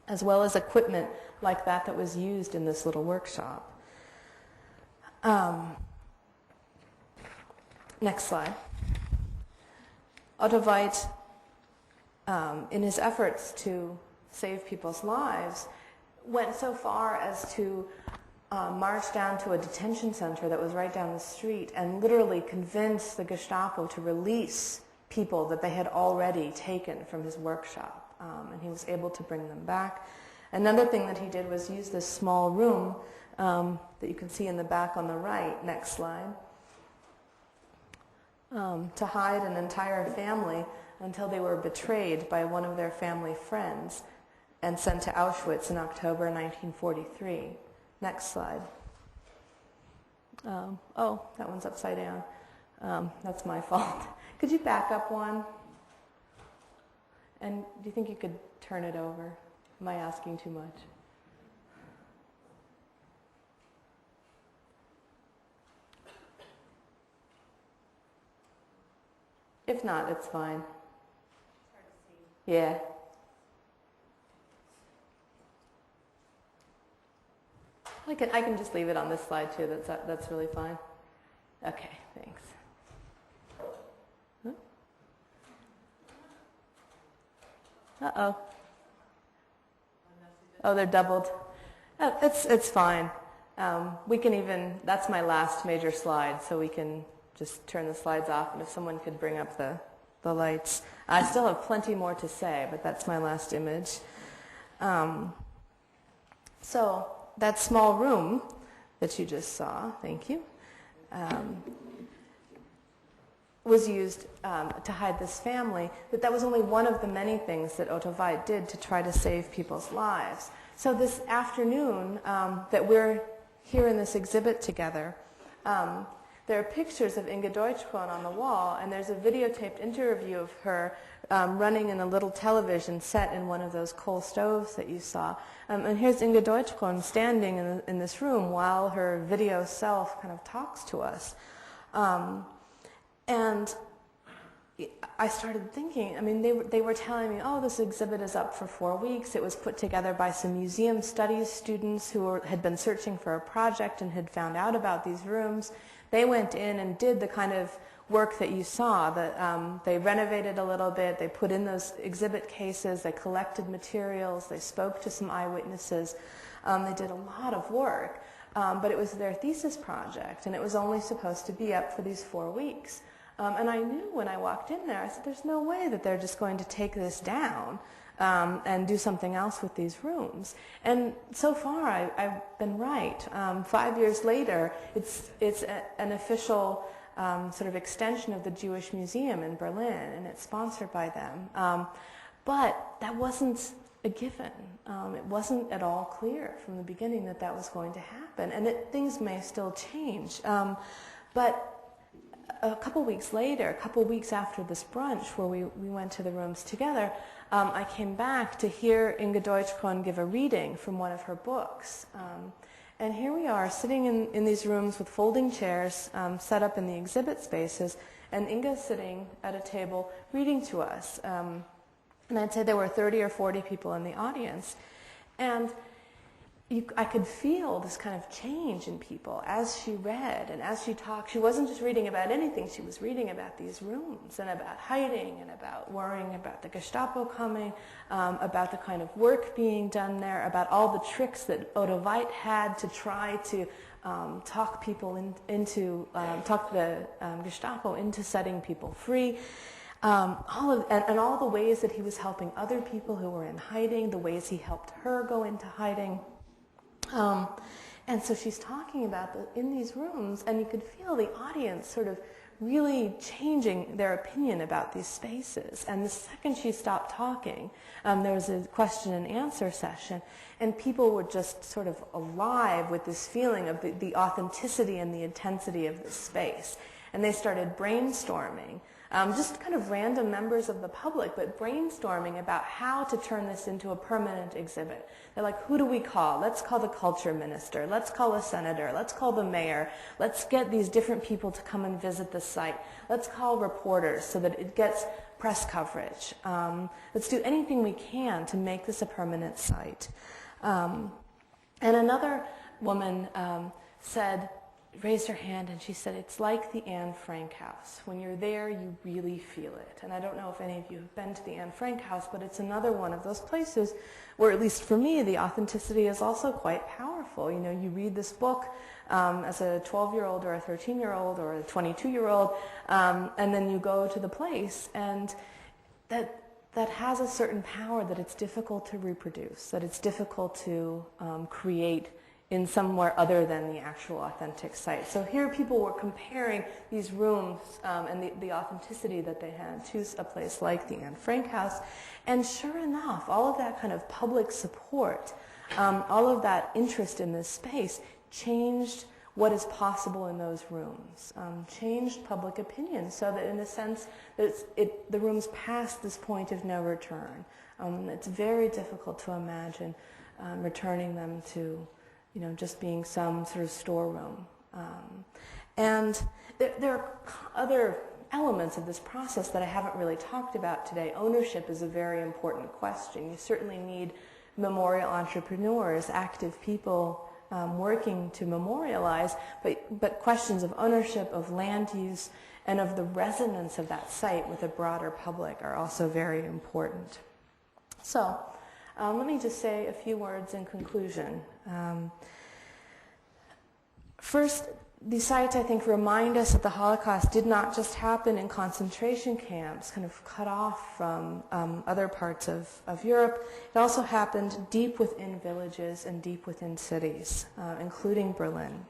As well as equipment like that was used in this little workshop. Next slide. Otto White in his efforts to save people's lives, went so far as to march down to a detention center that was right down the street and literally convince the Gestapo to release people that they had already taken from his workshop. And he was able to bring them back. Another thing that he did was use this small room that you can see in the back on the right, next slide, to hide an entire family until they were betrayed by one of their family friends and sent to Auschwitz in October 1943. Next slide. Oh, that one's upside down. That's my fault. Could you back up one? And do you think you could turn it over? Am I asking too much? If not, it's fine. It's hard to see. Yeah. I can just leave it on this slide too. That's really fine. Okay, thanks. Uh-oh. Oh, they're doubled. Oh, it's fine. We can even, that's my last major slide, so we can just turn the slides off, and if someone could bring up the lights. I still have plenty more to say, but that's my last image. So that small room that you just saw, thank you, was used to hide this family, but that was only one of the many things that Otto Veit did to try to save people's lives. So this afternoon that we're here in this exhibit together, there are pictures of Inga Deutschkron on the wall, and there's a videotaped interview of her running in a little television set in one of those coal stoves that you saw. And here's Inga Deutschkron standing in this room while her video self kind of talks to us. And I started thinking, I mean, they were telling me, oh, this exhibit is up for 4 weeks. It was put together by some museum studies students who had been searching for a project and had found out about these rooms. They went in and did the kind of work that you saw. They renovated a little bit. They put in those exhibit cases. They collected materials. They spoke to some eyewitnesses. They did a lot of work. But it was their thesis project, and it was only supposed to be up for these 4 weeks. And I knew when I walked in there, I said, there's no way that they're just going to take this down and do something else with these rooms. And so far, I've been right. 5 years later, it's an official sort of extension of the Jewish Museum in Berlin, and it's sponsored by them. But that wasn't a given. It wasn't at all clear from the beginning that that was going to happen, and things may still change. But a couple weeks later, a couple weeks after this brunch where we went to the rooms together, I came back to hear Inga Deutschkron give a reading from one of her books. And here we are sitting in these rooms with folding chairs set up in the exhibit spaces, and Inga sitting at a table reading to us. And I'd say there were 30 or 40 people in the audience. And I could feel this kind of change in people as she read and as she talked. She wasn't just reading about anything. She was reading about these rooms and about hiding and about worrying about the Gestapo coming, about the kind of work being done there, about all the tricks that Otto Veit had to try to talk people talk the Gestapo into setting people free. All the ways that he was helping other people who were in hiding, the ways he helped her go into hiding. And so she's talking about in these rooms, and you could feel the audience sort of really changing their opinion about these spaces. And the second she stopped talking, there was a question and answer session, and people were just sort of alive with this feeling of the authenticity and the intensity of this space. And they started brainstorming. Just kind of random members of the public, but brainstorming about how to turn this into a permanent exhibit. They're like, who do we call? Let's call the culture minister. Let's call a senator. Let's call the mayor. Let's get these different people to come and visit the site. Let's call reporters so that it gets press coverage. Let's do anything we can to make this a permanent site. And another woman said, raised her hand and she said, it's like the Anne Frank house. When you're there, you really feel it. And I don't know if any of you have been to the Anne Frank house, but it's another one of those places where, at least for me, the authenticity is also quite powerful. You know, you read this book as a 12-year-old or a 13-year-old or a 22-year-old, and then you go to the place, and that has a certain power that it's difficult to reproduce, that it's difficult to create in somewhere other than the actual authentic site. So here people were comparing these rooms and the authenticity that they had to a place like the Anne Frank house. And sure enough, all of that kind of public support, all of that interest in this space changed what is possible in those rooms, changed public opinion, so that in a sense that the rooms past this point of no return. It's very difficult to imagine returning them to, you know, just being some sort of storeroom. And there are other elements of this process that I haven't really talked about today. Ownership is a very important question. You certainly need memorial entrepreneurs, active people working to memorialize, but questions of ownership, of land use, and of the resonance of that site with a broader public are also very important. So let me just say a few words in conclusion. First, these sites, I think, remind us that the Holocaust did not just happen in concentration camps, kind of cut off from other parts of Europe. It also happened deep within villages and deep within cities, including Berlin.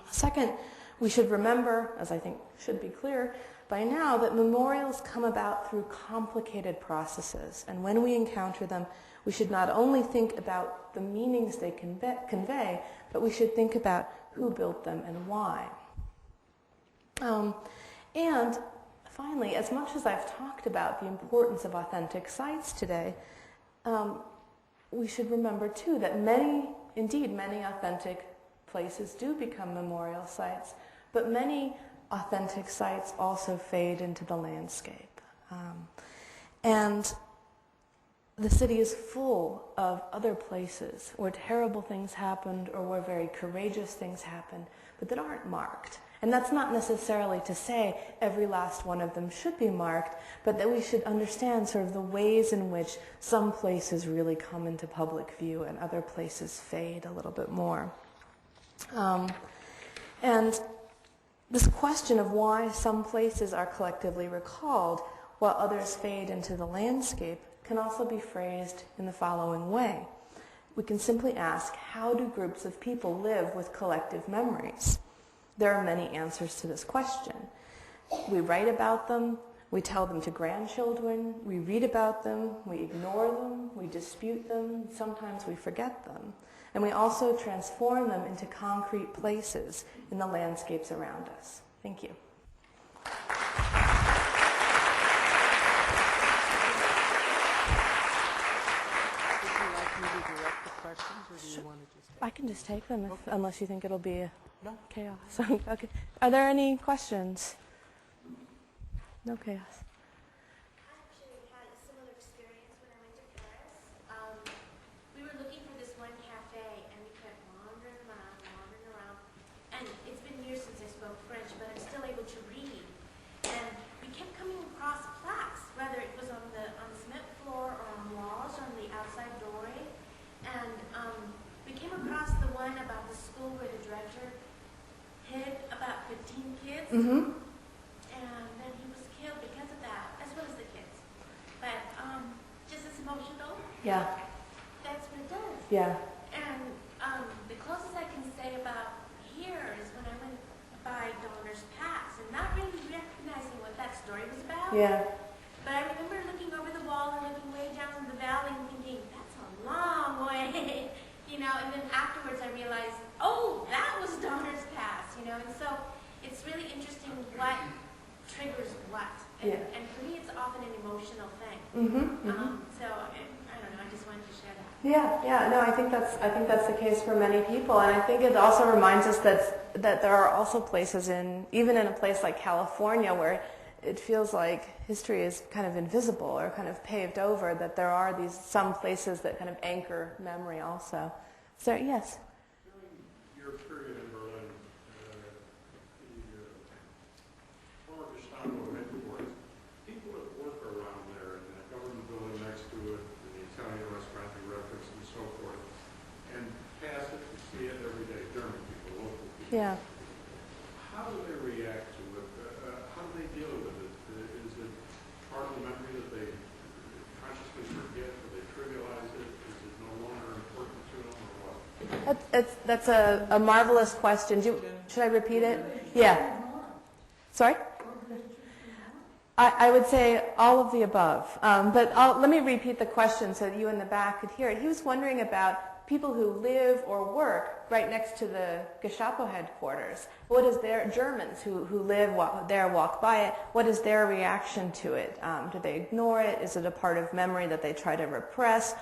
Second, we should remember, as I think should be clear by now, that memorials come about through complicated processes. And when we encounter them, we should not only think about the meanings they convey, but we should think about who built them and why. And finally, as much as I've talked about the importance of authentic sites today, we should remember too that many authentic places do become memorial sites, but many authentic sites also fade into the landscape. And the city is full of other places where terrible things happened or where very courageous things happened, but that aren't marked. And that's not necessarily to say every last one of them should be marked, but that we should understand sort of the ways in which some places really come into public view and other places fade a little bit more. And this question of why some places are collectively recalled while others fade into the landscape can also be phrased in the following way. We can simply ask, how do groups of people live with collective memories? There are many answers to this question. We write about them, we tell them to grandchildren, we read about them, we ignore them, we dispute them, sometimes we forget them. And we also transform them into concrete places in the landscapes around us. Thank you. I can just take them unless you think it'll be chaos. Okay. Are there any questions? No chaos. I actually had a similar experience when I went to Paris. We were looking for this one cafe, and we kept wandering around. And it's been years since I spoke French, but I'm still able to read. And we kept coming across plaques, whether it was on the cement floor or on walls or on the outside doorway. And we came across the one about the school where the director hid about 15 kids. Mm-hmm. And then he was killed because of that, as well as the kids. But just as emotional. Yeah. That's what it does. Yeah. And the closest I can say about here is when I went by Donner's Pass and not really recognizing what that story was about. Yeah. But I remember looking over the wall and looking way down in the valley and thinking, that's a long way. You know, and then afterwards I realized, oh, that was Donner's Pass, you know. And so it's really interesting what triggers what. And for me, it's often an emotional thing. Mm-hmm, mm-hmm. So I don't know. I just wanted to share that. Yeah. No, I think that's the case for many people, and I think it also reminds us that there are also places even in a place like California where it feels like history is kind of invisible or kind of paved over. That there are some places that kind of anchor memory also. So yes. During your period in Berlin, Yeah. How do they react to it? How do they deal with it? Is it part of the memory that they consciously forget, or they trivialize it? Is it no longer important to them, or what? That's a marvelous question. Should I repeat it? Yeah. Sorry? I would say all of the above. But let me repeat the question so that you in the back could hear it. He was wondering about people who live or work right next to the Gestapo headquarters. What is their, Germans who live there, walk by it, what is their reaction to it? Do they ignore it? Is it a part of memory that they try to repress?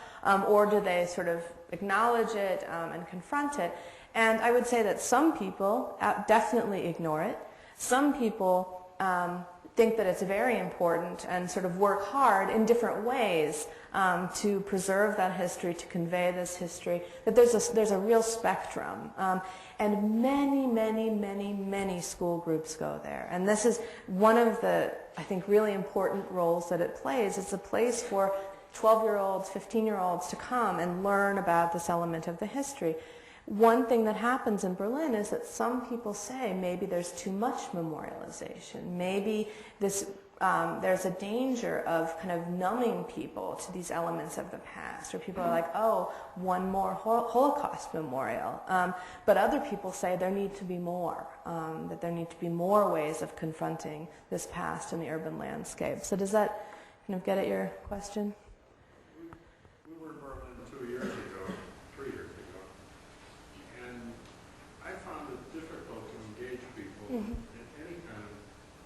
Or do they sort of acknowledge it and confront it? And I would say that some people definitely ignore it. Some people think that it's very important and sort of work hard in different ways to preserve that history, to convey this history, that there's a real spectrum. And many school groups go there. And this is one of the, I think, really important roles that it plays. It's a place for 12-year-olds, 15-year-olds to come and learn about this element of the history. One thing that happens in Berlin is that some people say maybe there's too much memorialization. Maybe there's a danger of kind of numbing people to these elements of the past. Or people are like, oh, one more Holocaust memorial. But other people say there need to be more, that there need to be more ways of confronting this past in the urban landscape. So does that kind of get at your question? We were in Berlin 2 years ago, 3 years ago. I found it difficult to engage people in any kind of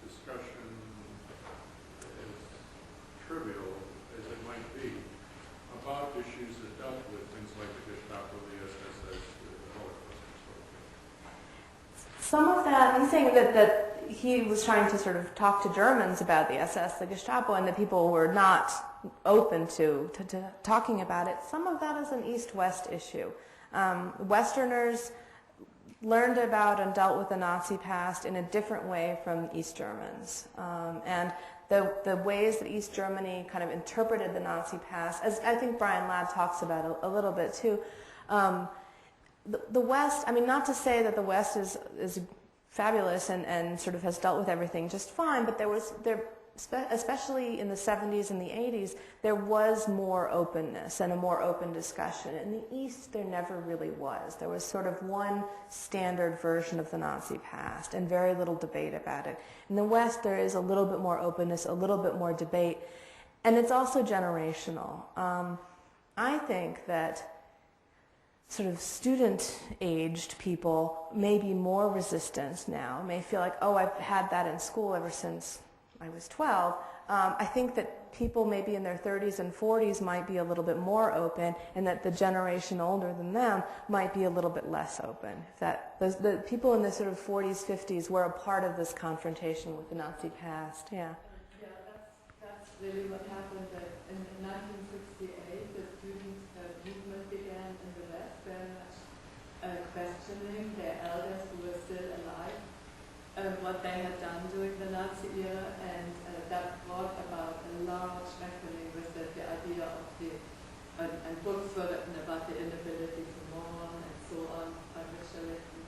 discussion, as trivial as it might be, about issues that dealt with things like the Gestapo, the SSS, the Holocaust, and so forth. Some of that, he's saying that he was trying to sort of talk to Germans about the SS, the Gestapo, and that people were not open to talking about it. Some of that is an East-West issue. Westerners learned about and dealt with the Nazi past in a different way from East Germans. And the ways that East Germany kind of interpreted the Nazi past, as I think Brian Ladd talks about a little bit too, the West, I mean, not to say that the West is fabulous and sort of has dealt with everything just fine, but there, especially in the 70s and the 80s, there was more openness and a more open discussion. In the East, there never really was. There was sort of one standard version of the Nazi past and very little debate about it. In the West, there is a little bit more openness, a little bit more debate, and it's also generational. I think that sort of student-aged people may be more resistant now, may feel like, oh, I've had that in school ever since I was 12. I think that people maybe in their 30s and 40s might be a little bit more open, and that the generation older than them might be a little bit less open. That the people in the sort of 40s, 50s were a part of this confrontation with the Nazi past. Yeah. Yeah, that's really what happened. That in 1968, the student movement began in the West, very much questioning their elders who were still alive, what they had done during the Nazi era, and that brought about a large reckoning with the idea of and books were written about the inability to mourn and so on, by which are written,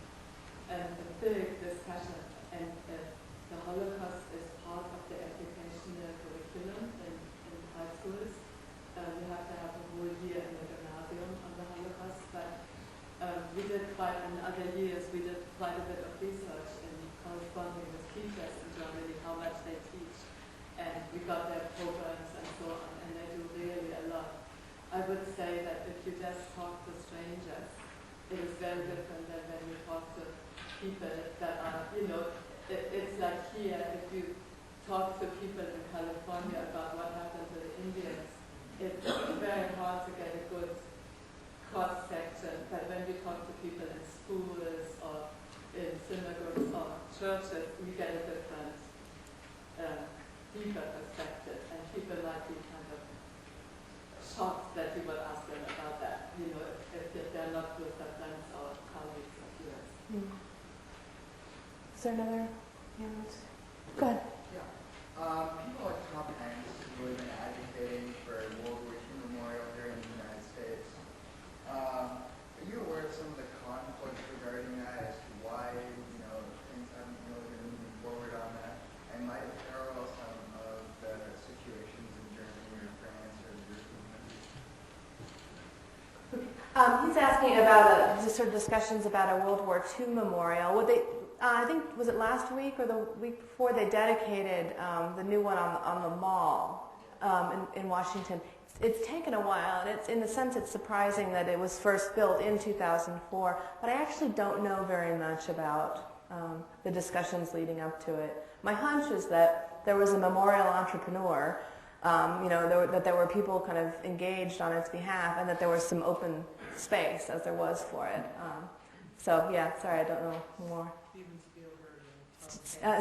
and a big discussion. And the Holocaust is part of the educational curriculum in high schools. You have to have a whole year in the gymnasium on the Holocaust, but we did quite, in other years, we did quite a bit of research in corresponding with teachers in Germany, how much they teach, and we got their programs and so on, and they do really a lot. I would say that if you just talk to strangers, it is very different than when you talk to people that are, it's like here, if you talk to people in California about what happened to the Indians, it's very hard to get a good cross-section, but when we talk to people in schools or in synagogues or churches, we get a different, deeper perspective, and people might be kind of shocked that you would ask them about that, if they're not with their friends or colleagues of yours. Is there another hand? Go ahead. Yeah. People like Tom Hanks, who have been advocating for a World War II memorial here in the United States, are you aware of some of the conflicts regarding that as to why He's asking about just sort of discussions about a World War II memorial. What they, I think, was it last week or the week before, they dedicated the new one on the Mall in Washington. It's taken a while, and in a sense it's surprising that it was first built in 2004, but I actually don't know very much about the discussions leading up to it. My hunch is that there was a memorial entrepreneur, that there were people kind of engaged on its behalf, and that there was some open space, as there was for it. So, yeah, sorry, I don't know more.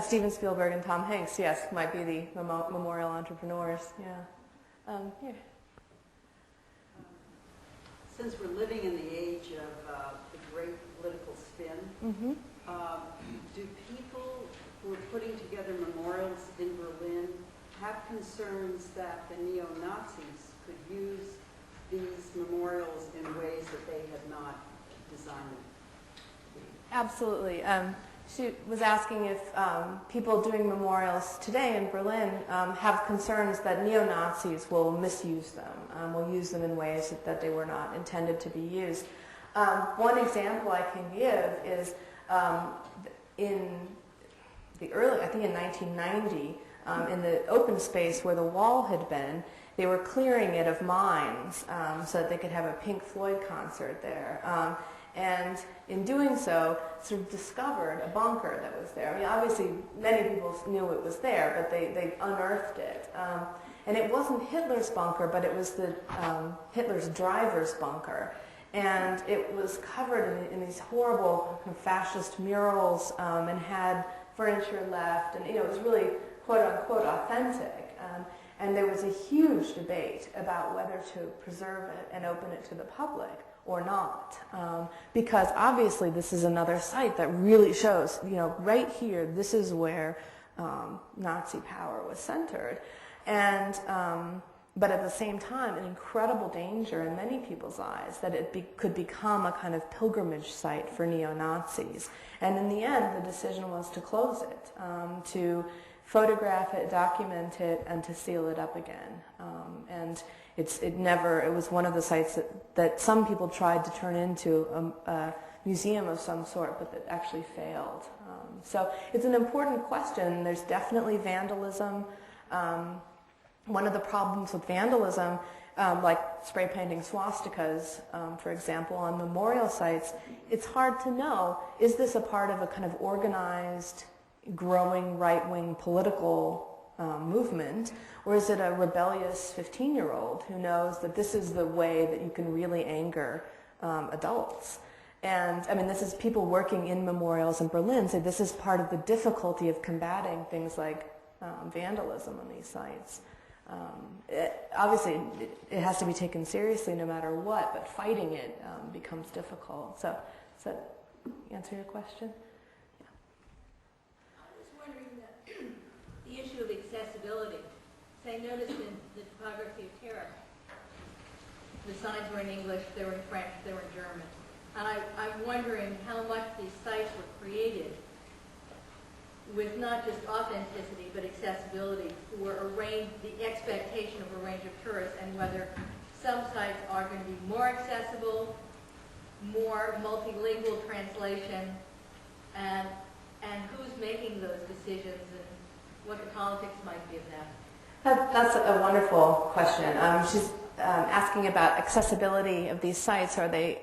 Steven Spielberg and Tom Hanks, yes, might be the memorial entrepreneurs, yeah. Here. Since we're living in the age of the great political spin, do people who are putting together memorials in Berlin have concerns that the neo-Nazis could use these memorials in ways that they had not designed them? Absolutely. She was asking if people doing memorials today in Berlin have concerns that neo-Nazis will misuse them, will use them in ways that they were not intended to be used. One example I can give is in the early, I think in 1990, in the open space where the wall had been, they were clearing it of mines so that they could have a Pink Floyd concert there. And in doing so, sort of discovered a bunker that was there. I mean, obviously, many people knew it was there, but they unearthed it. And it wasn't Hitler's bunker, but it was the Hitler's driver's bunker. And it was covered in these horrible kind of fascist murals and had furniture left. And, it was really, quote-unquote, authentic. And there was a huge debate about whether to preserve it and open it to the public or not. Because obviously this is another site that really shows, right here, this is where Nazi power was centered. And, but at the same time, an incredible danger in many people's eyes that it could become a kind of pilgrimage site for neo-Nazis. And in the end, the decision was to close it, to photograph it, document it, and to seal it up again. And it was one of the sites that some people tried to turn into a museum of some sort, but that actually failed. So it's an important question. There's definitely vandalism. One of the problems with vandalism, like spray painting swastikas, for example, on memorial sites, it's hard to know, is this a part of a kind of organized, growing right-wing political movement, or is it a rebellious 15-year-old who knows that this is the way that you can really anger adults? And I mean, this is people working in memorials in Berlin say this is part of the difficulty of combating things like vandalism on these sites. Obviously, it has to be taken seriously no matter what, but fighting it becomes difficult. So, does that answer your question? The issue of accessibility. So I noticed in the Topography of Terror, the signs were in English, they were in French, they were in German. And I'm wondering how much these sites were created with not just authenticity, but accessibility for the expectation of a range of tourists, and whether some sites are going to be more accessible, more multilingual translation, and who's making those decisions, and what the politics might be of that. That's a wonderful question. She's asking about accessibility of these sites. Are they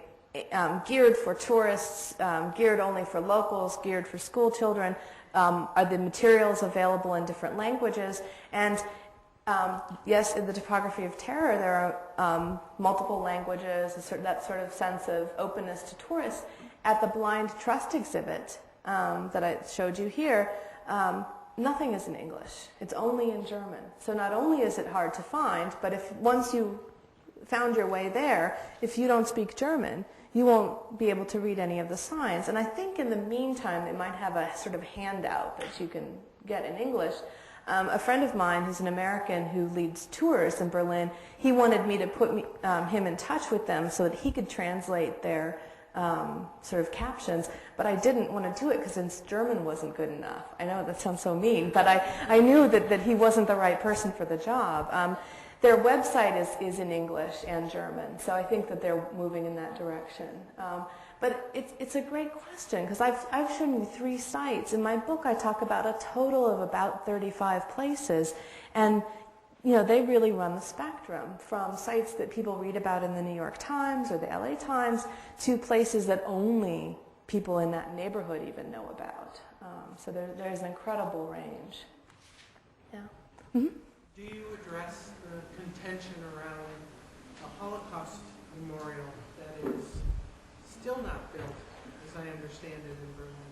geared for tourists, geared only for locals, geared for school children? Are the materials available in different languages? And yes, in the Topography of Terror, there are multiple languages, that sort of sense of openness to tourists. At the Blind Trust exhibit that I showed you here, nothing is in English. It's only in German. So not only is it hard to find, but if once you found your way there, if you don't speak German, you won't be able to read any of the signs. And I think in the meantime, they might have a sort of handout that you can get in English. A friend of mine who's an American who leads tours in Berlin, he wanted me to put him in touch with them so that he could translate their sort of captions, but I didn't want to do it because his German wasn't good enough. I know that sounds so mean, but I knew that he wasn't the right person for the job. their website is in English and German, so I think that they're moving in that direction. But it's a great question, because I've shown you 3 sites. In my book, I talk about a total of about 35 places, and they really run the spectrum, from sites that people read about in the New York Times or the LA Times to places that only people in that neighborhood even know about. So there's an incredible range. Yeah. Mm-hmm. Do you address the contention around a Holocaust memorial that is still not built, as I understand it, in Berlin?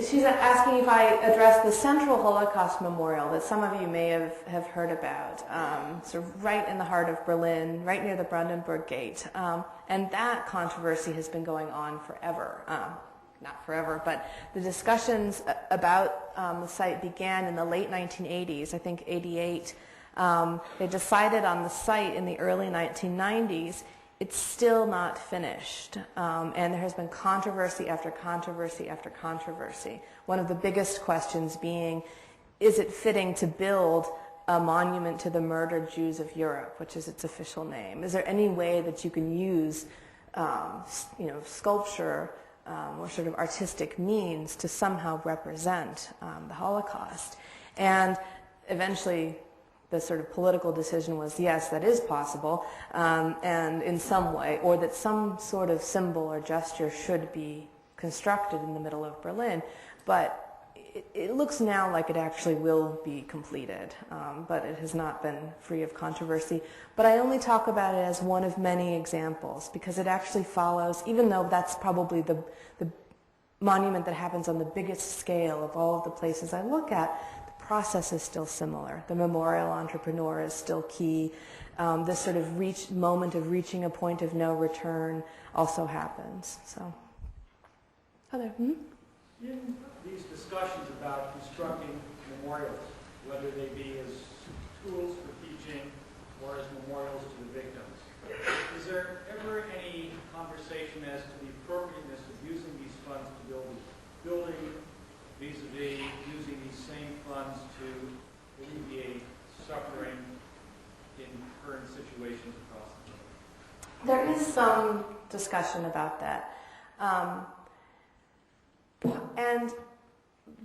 She's asking if I address the Central Holocaust Memorial that some of you may have heard about, sort of right in the heart of Berlin, right near the Brandenburg Gate. And that controversy has been going on forever. Not forever, but the discussions about the site began in the late 1980s, I think 88. They decided on the site in the early 1990s. It's still not finished, and there has been controversy after controversy after controversy. One of the biggest questions being, is it fitting to build a monument to the murdered Jews of Europe, which is its official name? Is there any way that you can use, sculpture or sort of artistic means to somehow represent the Holocaust? And eventually, the sort of political decision was, yes, that is possible, and in some way, or that some sort of symbol or gesture should be constructed in the middle of Berlin. But it looks now like it actually will be completed, but it has not been free of controversy. But I only talk about it as one of many examples, because it actually follows, even though that's probably the monument that happens on the biggest scale of all of the places I look at, process is still similar. The memorial entrepreneur is still key. This sort of moment of reaching a point of no return also happens. So, In these discussions about constructing memorials, whether they be as tools for teaching or as memorials to the victims, is there ever any conversation as to the appropriateness of using these funds to build a building, vis-a-vis using these same funds to alleviate suffering in current situations across the world? there is some discussion about that. And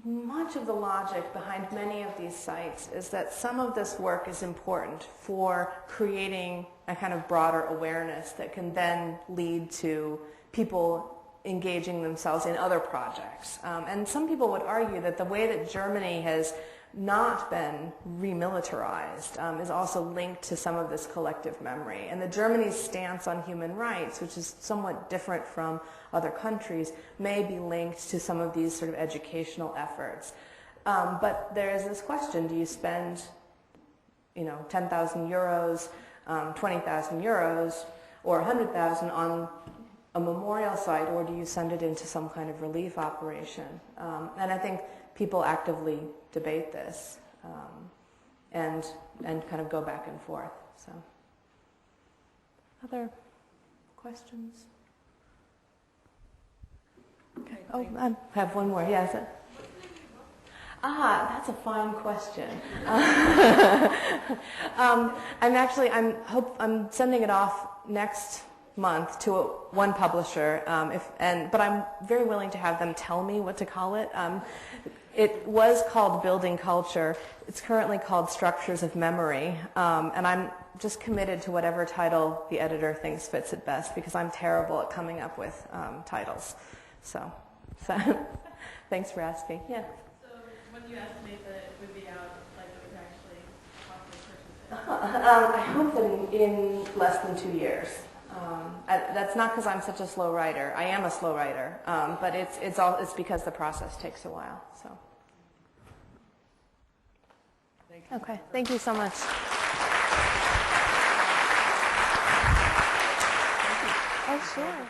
much of the logic behind many of these sites is that some of this work is important for creating a kind of broader awareness that can then lead to people engaging themselves in other projects. And some people would argue that the way that Germany has not been remilitarized is also linked to some of this collective memory. And the Germany's stance on human rights, which is somewhat different from other countries, may be linked to some of these sort of educational efforts. But there is this question, do you spend 10,000 euros, 20,000 euros, or 100,000 on a memorial site, or do you send it into some kind of relief operation? And I think people actively debate this and kind of go back and forth. So, other questions? Okay. Oh, I have one more. Yes. That's a fine question. I'm sending it off next month to one publisher, but I'm very willing to have them tell me what to call it. It was called Building Culture. It's currently called Structures of Memory, and I'm just committed to whatever title the editor thinks fits it best, because I'm terrible at coming up with titles. So thanks for asking. Yeah. So when do you estimate that it would be out, like it was actually possibly purchased? I hope that in less than 2 years. That's not because I'm such a slow writer. I am a slow writer, but it's because the process takes a while. So. Okay. Thank you so much. Oh, sure.